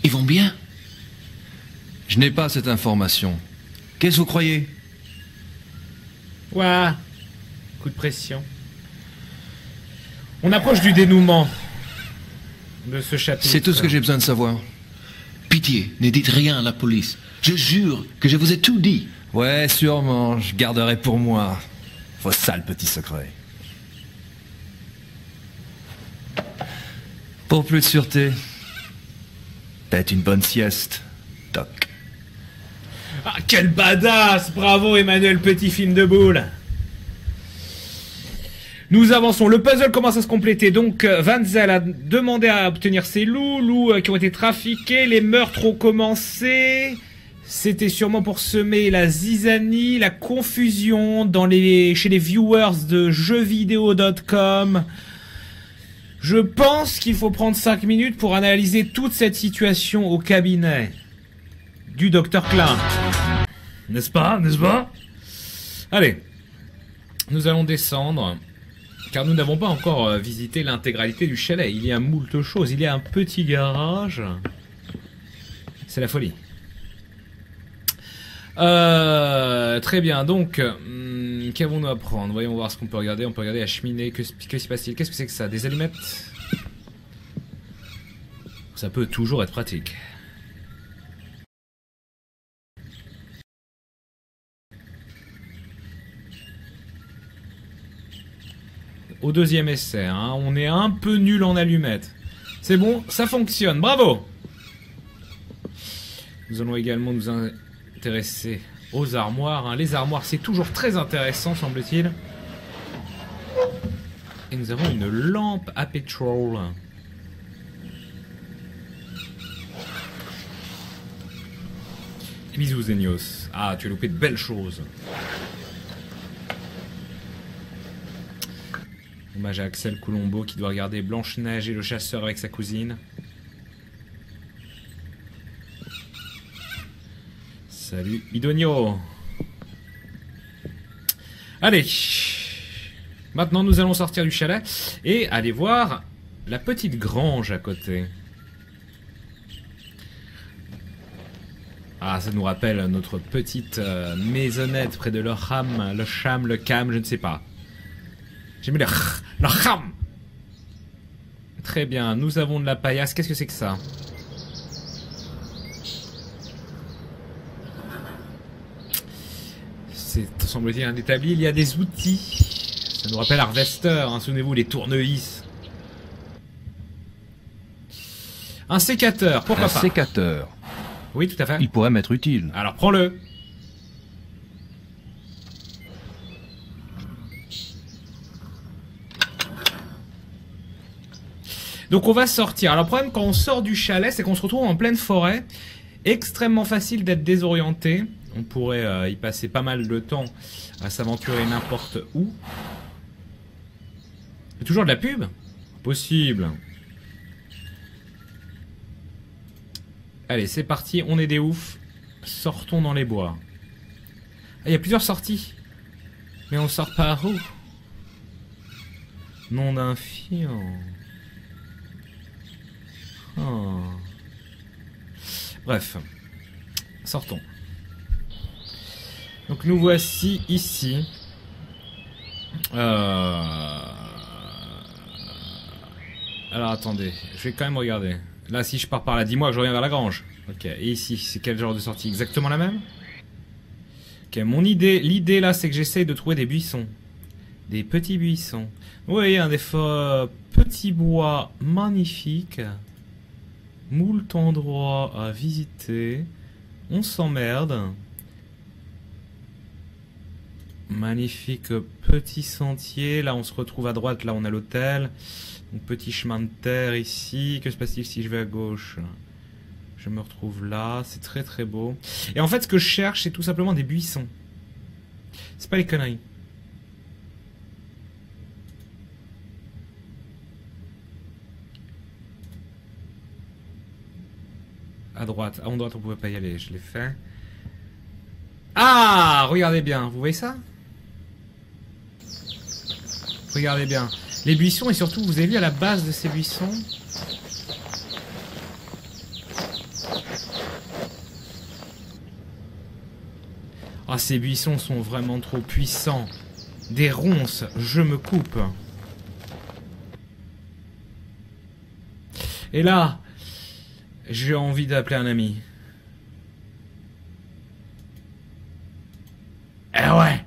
Speaker 7: ils vont bien?
Speaker 2: Je n'ai pas cette information. Qu'est-ce que vous croyez?
Speaker 4: Ouah. Coup de pression. On approche du dénouement de ce chapitre.
Speaker 12: C'est tout ce que j'ai besoin de savoir.
Speaker 8: Pitié, ne dites rien à la police. Je jure que je vous ai tout dit.
Speaker 2: Ouais, sûrement, je garderai pour moi vos sales petits secrets. Pour plus de sûreté, peut-être une bonne sieste, Doc.
Speaker 4: Ah, quel badass! Bravo, Emmanuel, petit film de boule. Nous avançons. Le puzzle commence à se compléter. Donc, Van Zel a demandé à obtenir ses loups qui ont été trafiqués. Les meurtres ont commencé. C'était sûrement pour semer la zizanie, la confusion chez les viewers de jeuxvideo.com. Je pense qu'il faut prendre 5 minutes pour analyser toute cette situation au cabinet du Dr Klein. N'est-ce pas? N'est-ce pas? Allez. Nous allons descendre. Car nous n'avons pas encore visité l'intégralité du chalet. Il y a moult choses. Il y a un petit garage. C'est la folie. Très bien. Donc, qu'avons-nous à prendre? Voyons voir ce qu'on peut regarder. On peut regarder la cheminée. Que s'y passe-t-il? Qu'est-ce que c'est que ça? Des allumettes? Ça peut toujours être pratique. Au deuxième essai, hein. On est un peu nul en allumettes. C'est bon, ça fonctionne, bravo. Nous allons également nous intéresser aux armoires, hein. Les armoires, c'est toujours très intéressant, semble-t-il. Et nous avons une lampe à pétrole. Bisous, Zenios. Ah, tu as loupé de belles choses. Hommage à Axel Colombo qui doit regarder Blanche-Neige et le chasseur avec sa cousine. Salut Idonio. Allez. Maintenant nous allons sortir du chalet et aller voir la petite grange à côté. Ah, ça nous rappelle notre petite maisonnette près de le Cham, le Cam, je ne sais pas. J'ai mis le Cham. Très bien, nous avons de la paillasse. Qu'est-ce que c'est que ça? C'est, semble-t-il, un établi. Il y a des outils. Ça nous rappelle Harvester, hein, souvenez-vous, les tournevis. Un sécateur, pourquoi pas?
Speaker 15: Un sécateur.
Speaker 4: Oui, tout à fait.
Speaker 15: Il pourrait m'être utile.
Speaker 4: Alors prends-le. Donc on va sortir. Alors le problème quand on sort du chalet, c'est qu'on se retrouve en pleine forêt. Extrêmement facile d'être désorienté. On pourrait y passer pas mal de temps à s'aventurer n'importe où. Il y a toujours de la pub? Possible. Allez, c'est parti, on est des oufs. Sortons dans les bois. Ah, il y a plusieurs sorties. Mais on sort par où? Nom d'un fion. Oh. Bref. Sortons. Donc nous voici ici. Alors attendez, je vais quand même regarder. Là, si je pars par là, dis-moi que je reviens vers la grange. Ok, et ici, c'est quel genre de sortie? Exactement la même? Ok, l'idée là, c'est que j'essaye de trouver des buissons. Des petits buissons. Oui, des petits bois magnifiques. Moult endroits à visiter. On s'emmerde. Magnifique petit sentier. Là, on se retrouve à droite. Là, on a l'hôtel. Donc, petit chemin de terre ici. Que se passe-t-il si je vais à gauche? Je me retrouve là. C'est très très beau. Et en fait, ce que je cherche, c'est tout simplement des buissons. C'est pas les conneries. À droite. À droite, on pouvait pas y aller. Je l'ai fait. Ah! Regardez bien. Vous voyez ça? Regardez bien. Les buissons, et surtout, vous avez vu à la base de ces buissons? Ah, ces buissons sont vraiment trop puissants. Des ronces, je me coupe. Et là, j'ai envie d'appeler un ami.
Speaker 1: Ah ouais.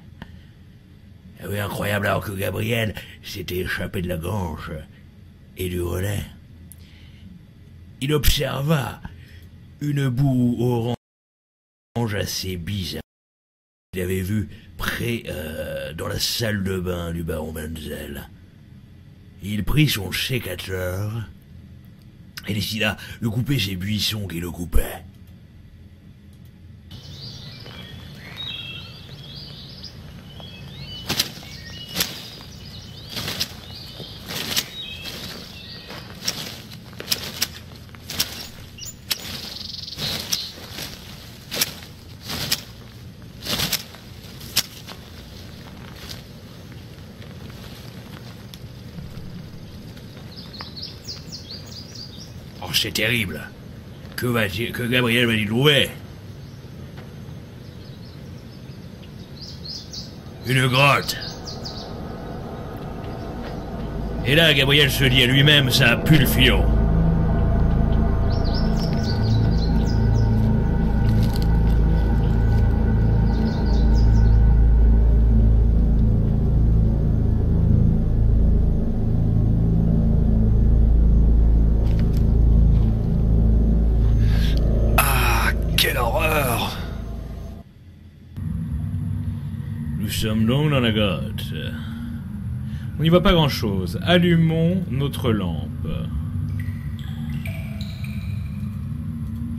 Speaker 1: Ah oui, incroyable alors que Gabriel s'était échappé de la grange et du relais. Il observa une boue orange assez bizarre. Il avait vu près dans la salle de bain du baron Wenzel. Il prit son sécateur et décida de couper ces buissons qui le coupaient. Oh, c'est terrible. Que Gabriel va-t-il trouver? Une grotte. Et là, Gabriel se dit à lui-même, ça pue le fion.
Speaker 2: Quelle horreur!
Speaker 1: Nous sommes donc dans la grotte.
Speaker 4: On n'y voit pas grand-chose. Allumons notre lampe.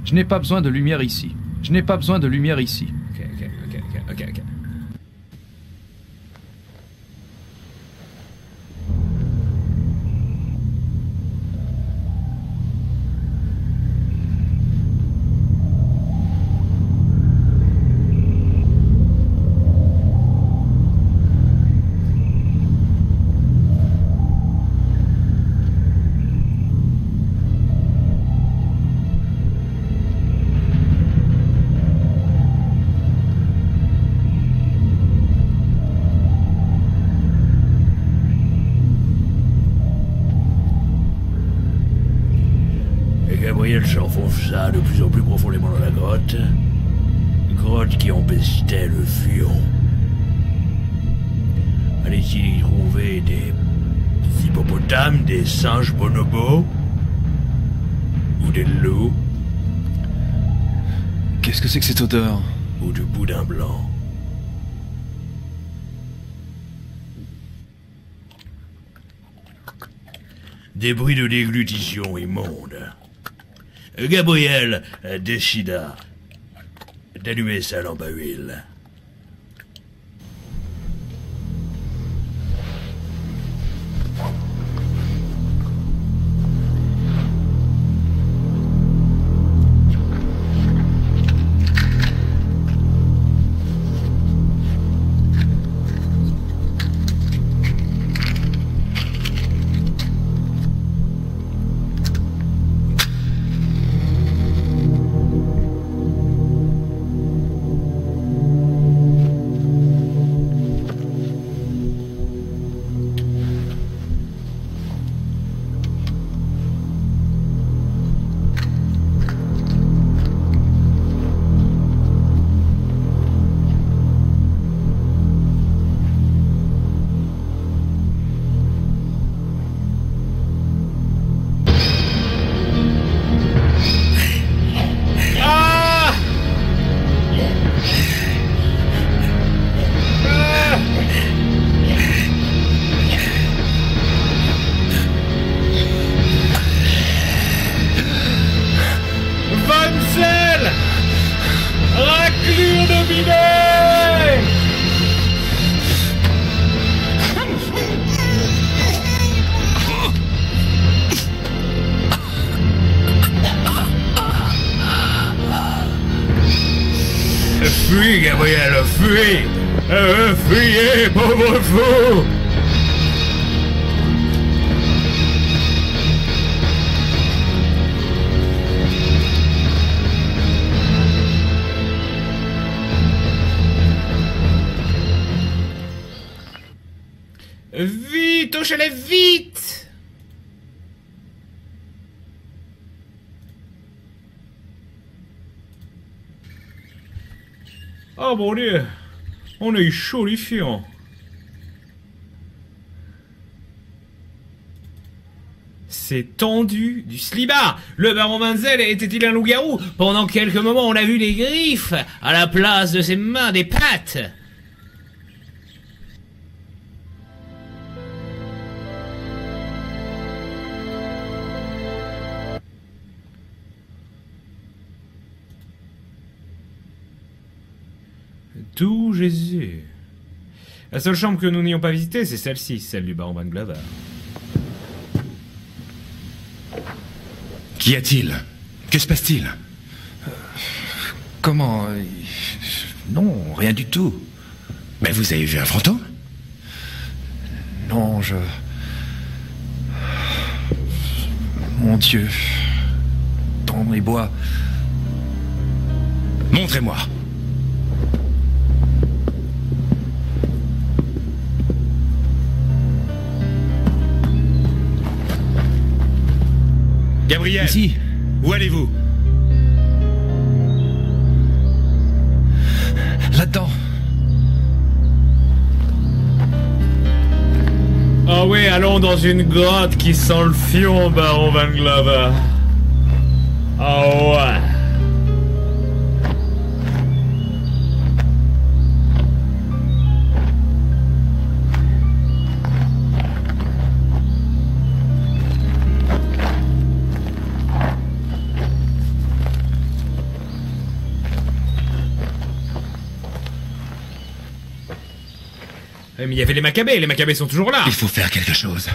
Speaker 15: Je n'ai pas besoin de lumière ici. Je n'ai pas besoin de lumière ici.
Speaker 4: Ok.
Speaker 1: Gabriel s'enfonça de plus en plus profondément dans la grotte. Grotte qui empestait le fion. Allait-il y trouver des hippopotames, des singes bonobos? Ou des loups?
Speaker 2: Qu'est-ce que c'est que cette odeur?
Speaker 1: Ou du boudin blanc? Des bruits de déglutition immonde. Gabriel décida d'allumer sa lampe à huile. Fuis, Gabriel, fuis! Fuyez, pauvre fou!
Speaker 4: Vite, au chalet, vite! Oh mon Dieu, on est cholifiant. C'est tendu du slibard. Le baron Wenzel était-il un loup-garou? Pendant quelques moments, on a vu des griffes à la place de ses mains, des pattes. Tout Jésus. La seule chambre que nous n'ayons pas visitée, c'est celle-ci, celle du baron Van Glover.
Speaker 17: Qu'y a-t-il? Que se passe-t-il?
Speaker 15: Comment Non, rien du tout.
Speaker 17: Mais vous avez vu un fantôme?
Speaker 15: Non, Mon Dieu. Dans les bois.
Speaker 17: Montrez-moi. Gabriel,
Speaker 15: ici.
Speaker 17: Où allez-vous?
Speaker 15: Là-dedans.
Speaker 4: Ah oui, allons dans une grotte qui sent le fion, baron Van Glover. Ah ouais. Mais il y avait les Maccabées sont toujours là.
Speaker 17: Il faut faire quelque chose.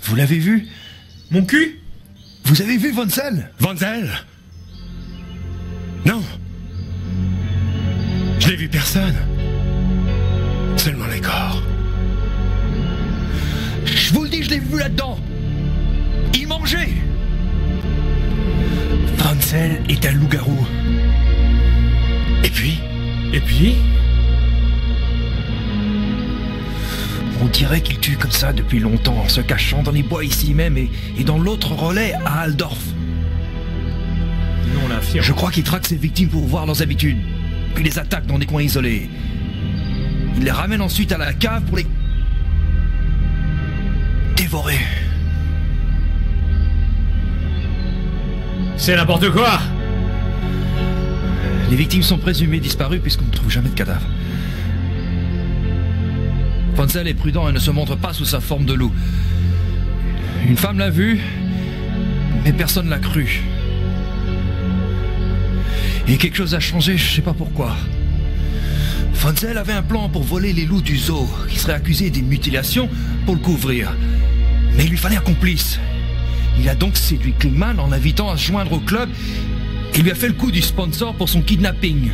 Speaker 15: Vous l'avez vu?
Speaker 4: Mon cul?
Speaker 15: Vous avez vu Wenzel?
Speaker 17: Wenzel? Non. Je n'ai vu personne. Seulement les corps.
Speaker 15: Je vous le dis, je l'ai vu là-dedans. Il mangeait. Wenzel est un loup-garou.
Speaker 17: Et puis?
Speaker 15: On dirait qu'il tue comme ça depuis longtemps, en se cachant dans les bois ici même et dans l'autre relais à Aldorf.
Speaker 4: Non, l'infirme.
Speaker 15: Je crois qu'il traque ses victimes pour voir leurs habitudes, puis les attaque dans des coins isolés. Il les ramène ensuite à la cave pour les dévorer.
Speaker 4: C'est n'importe quoi.
Speaker 15: Les victimes sont présumées disparues puisqu'on ne trouve jamais de cadavre. Wenzel est prudent et ne se montre pas sous sa forme de loup. Une femme l'a vu, mais personne l'a cru. Et quelque chose a changé, je sais pas pourquoi. Wenzel avait un plan pour voler les loups du zoo, qui seraient accusés des mutilations pour le couvrir. Mais il lui fallait un complice. Il a donc séduit Klingman en l'invitant à se joindre au club et lui a fait le coup du sponsor pour son kidnapping.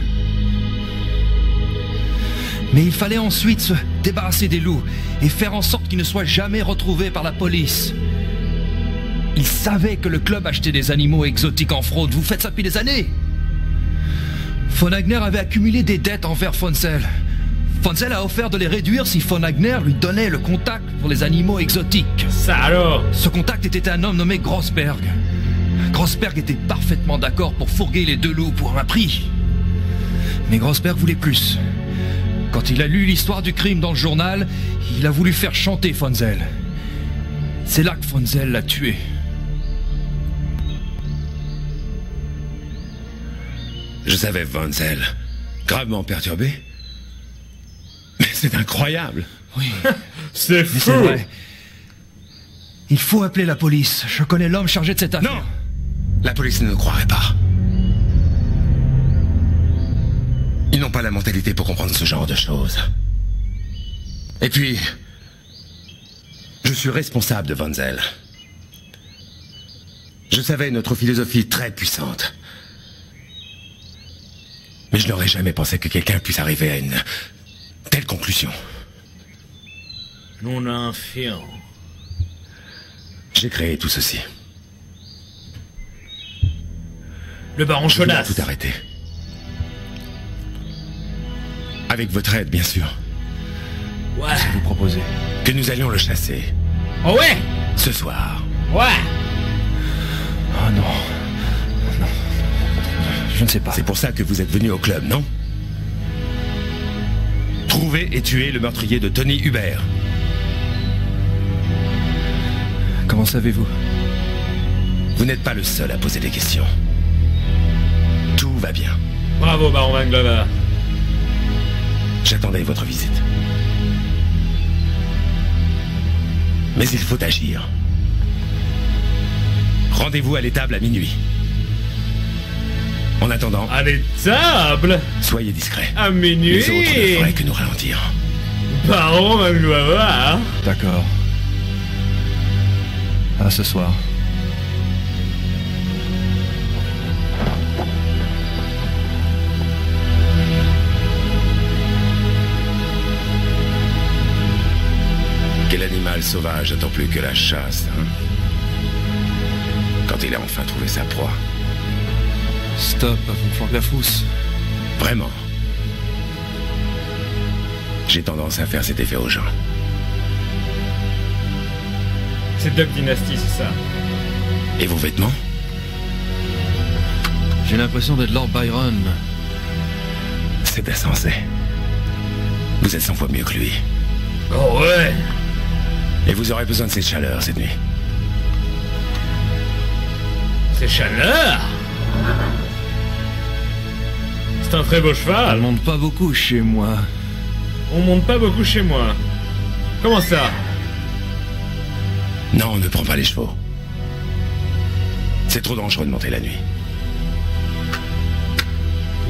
Speaker 15: Mais il fallait ensuite se débarrasser des loups et faire en sorte qu'ils ne soient jamais retrouvés par la police. Il savait que le club achetait des animaux exotiques en fraude. Vous faites ça depuis des années. Von Agner avait accumulé des dettes envers Wenzel. Wenzel a offert de les réduire si Von Agner lui donnait le contact pour les animaux exotiques.
Speaker 4: Ça alors?
Speaker 15: Ce contact était un homme nommé Grossberg. Grossberg était parfaitement d'accord pour fourguer les deux loups pour un prix. Mais Grossberg voulait plus. Quand il a lu l'histoire du crime dans le journal, il a voulu faire chanter Wenzel. C'est là que Wenzel l'a tué.
Speaker 17: Je savais Wenzel, gravement perturbé. Mais c'est incroyable.
Speaker 15: Oui.
Speaker 4: C'est fou.
Speaker 15: C'est vrai. Il faut appeler la police. Je connais l'homme chargé de cette affaire.
Speaker 17: Non. La police ne nous croirait pas. Ils n'ont pas la mentalité pour comprendre ce genre de choses. Et puis, je suis responsable de Wenzel. Je savais notre philosophie très puissante. Mais je n'aurais jamais pensé que quelqu'un puisse arriver à une telle conclusion.
Speaker 4: Non, l'infirme.
Speaker 17: J'ai créé tout ceci.
Speaker 4: Le baron
Speaker 17: Je voulais
Speaker 4: Chonas.
Speaker 17: tout arrêter. Avec votre aide, bien sûr.
Speaker 4: Ouais.
Speaker 15: Qu'est-ce que vous proposez?
Speaker 17: Que nous allions le chasser.
Speaker 4: Oh ouais.
Speaker 17: Ce soir.
Speaker 4: Ouais.
Speaker 15: Oh non. Non. Je ne sais pas.
Speaker 17: C'est pour ça que vous êtes venu au club, non? Trouver et tuer le meurtrier de Tony Hubert.
Speaker 15: Comment savez-vous?
Speaker 17: Vous n'êtes pas le seul à poser des questions. Tout va bien.
Speaker 4: Bravo, Baron Van Glover.
Speaker 17: J'attendais votre visite. Mais il faut agir. Rendez-vous à l'étable à minuit. En attendant...
Speaker 4: À l'étable?
Speaker 17: Soyez discret.
Speaker 4: À minuit?
Speaker 17: Les autres ne feraient que nous ralentir.
Speaker 4: Baron Van Glover.
Speaker 15: D'accord. À ce soir.
Speaker 17: Quel animal sauvage attend plus que la chasse, hein? Quand il a enfin trouvé sa proie.
Speaker 15: Stop, vous me flanquez la frousse.
Speaker 17: Vraiment. J'ai tendance à faire cet effet aux gens.
Speaker 4: C'est Duck Dynasty, c'est ça.
Speaker 17: Et vos vêtements?
Speaker 15: J'ai l'impression d'être Lord Byron.
Speaker 17: C'est insensé. Vous êtes 100 fois mieux que lui.
Speaker 4: Oh ouais.
Speaker 17: Et vous aurez besoin de cette chaleur cette nuit.
Speaker 4: C'est chaleur. C'est un très beau cheval.
Speaker 15: On monte pas beaucoup chez moi.
Speaker 4: On monte pas beaucoup chez moi. Comment ça?
Speaker 17: Non, on ne prend pas les chevaux. C'est trop dangereux de monter la nuit.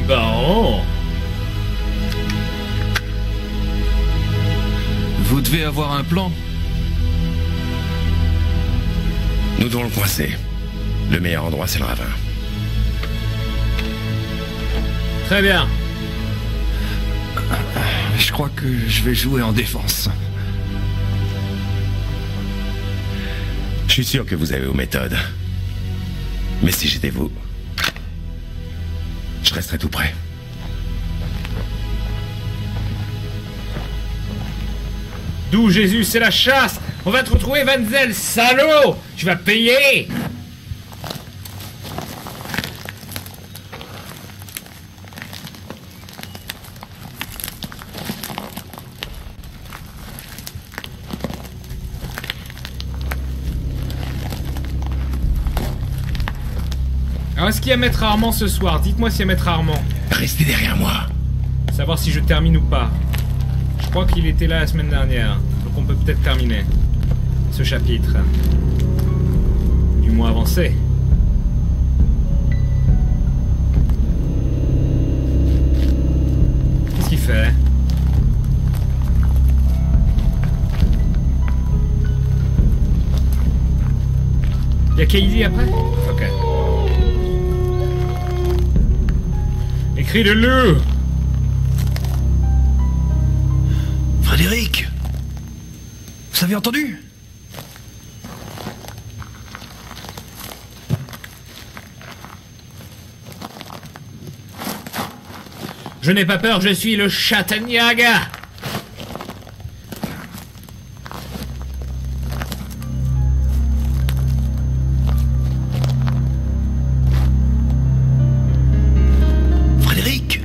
Speaker 4: Baron.
Speaker 15: Vous devez avoir un plan.
Speaker 17: Nous devons le coincer. Le meilleur endroit, c'est le ravin.
Speaker 4: Très bien.
Speaker 15: Je crois que je vais jouer en défense.
Speaker 17: Je suis sûr que vous avez vos méthodes. Mais si j'étais vous, je resterais tout près.
Speaker 4: D'où Jésus, c'est la chasse. On va te retrouver, Van Zell, salaud. Tu vas payer. Alors, est-ce qu'il y a Maître Armand ce soir? Dites-moi s'il y a Maître Armand.
Speaker 17: Restez derrière moi.
Speaker 4: Savoir si je termine ou pas. Je crois qu'il était là la semaine dernière. Donc on peut peut-être terminer ce chapitre. Du moins avancer. Qu'est-ce qu'il fait? Il y a Kaidi après? Ok. Écris le loup!
Speaker 15: Frédéric! Vous avez entendu?
Speaker 4: Je n'ai pas peur, je suis le Chattanyaga!
Speaker 15: Frédéric!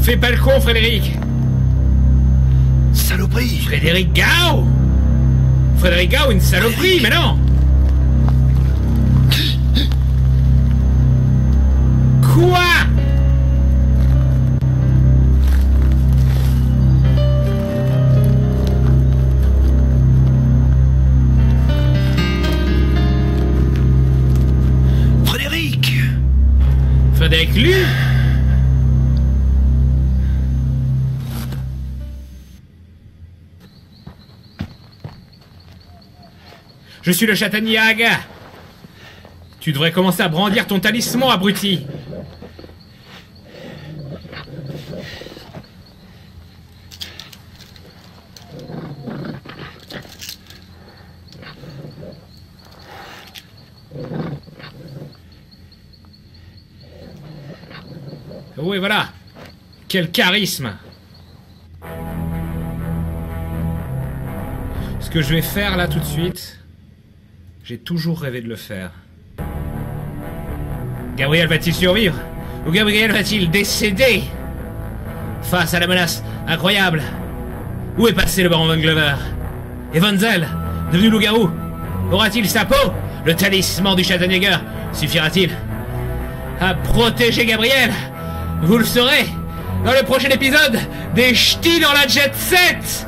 Speaker 4: Fais pas le con, Frédéric!
Speaker 15: Saloperie!
Speaker 4: Frédéric Gao! Frédéric Gao, une saloperie, mais non! Quoi?
Speaker 15: Frédéric!
Speaker 4: Frédéric Lu? Je suis le Chattanyaga. Tu devrais commencer à brandir ton talisman, abruti. Oui, voilà. Quel charisme. Ce que je vais faire là tout de suite, j'ai toujours rêvé de le faire. Gabriel va-t-il survivre? Ou Gabriel va-t-il décéder? Face à la menace incroyable, où est passé le baron Von Glover? Et Von Zell, devenu loup-garou, aura-t-il sa peau? Le talisman du Schwarzenegger suffira-t-il à protéger Gabriel? Vous le saurez dans le prochain épisode des Ch'tis dans la Jet Set.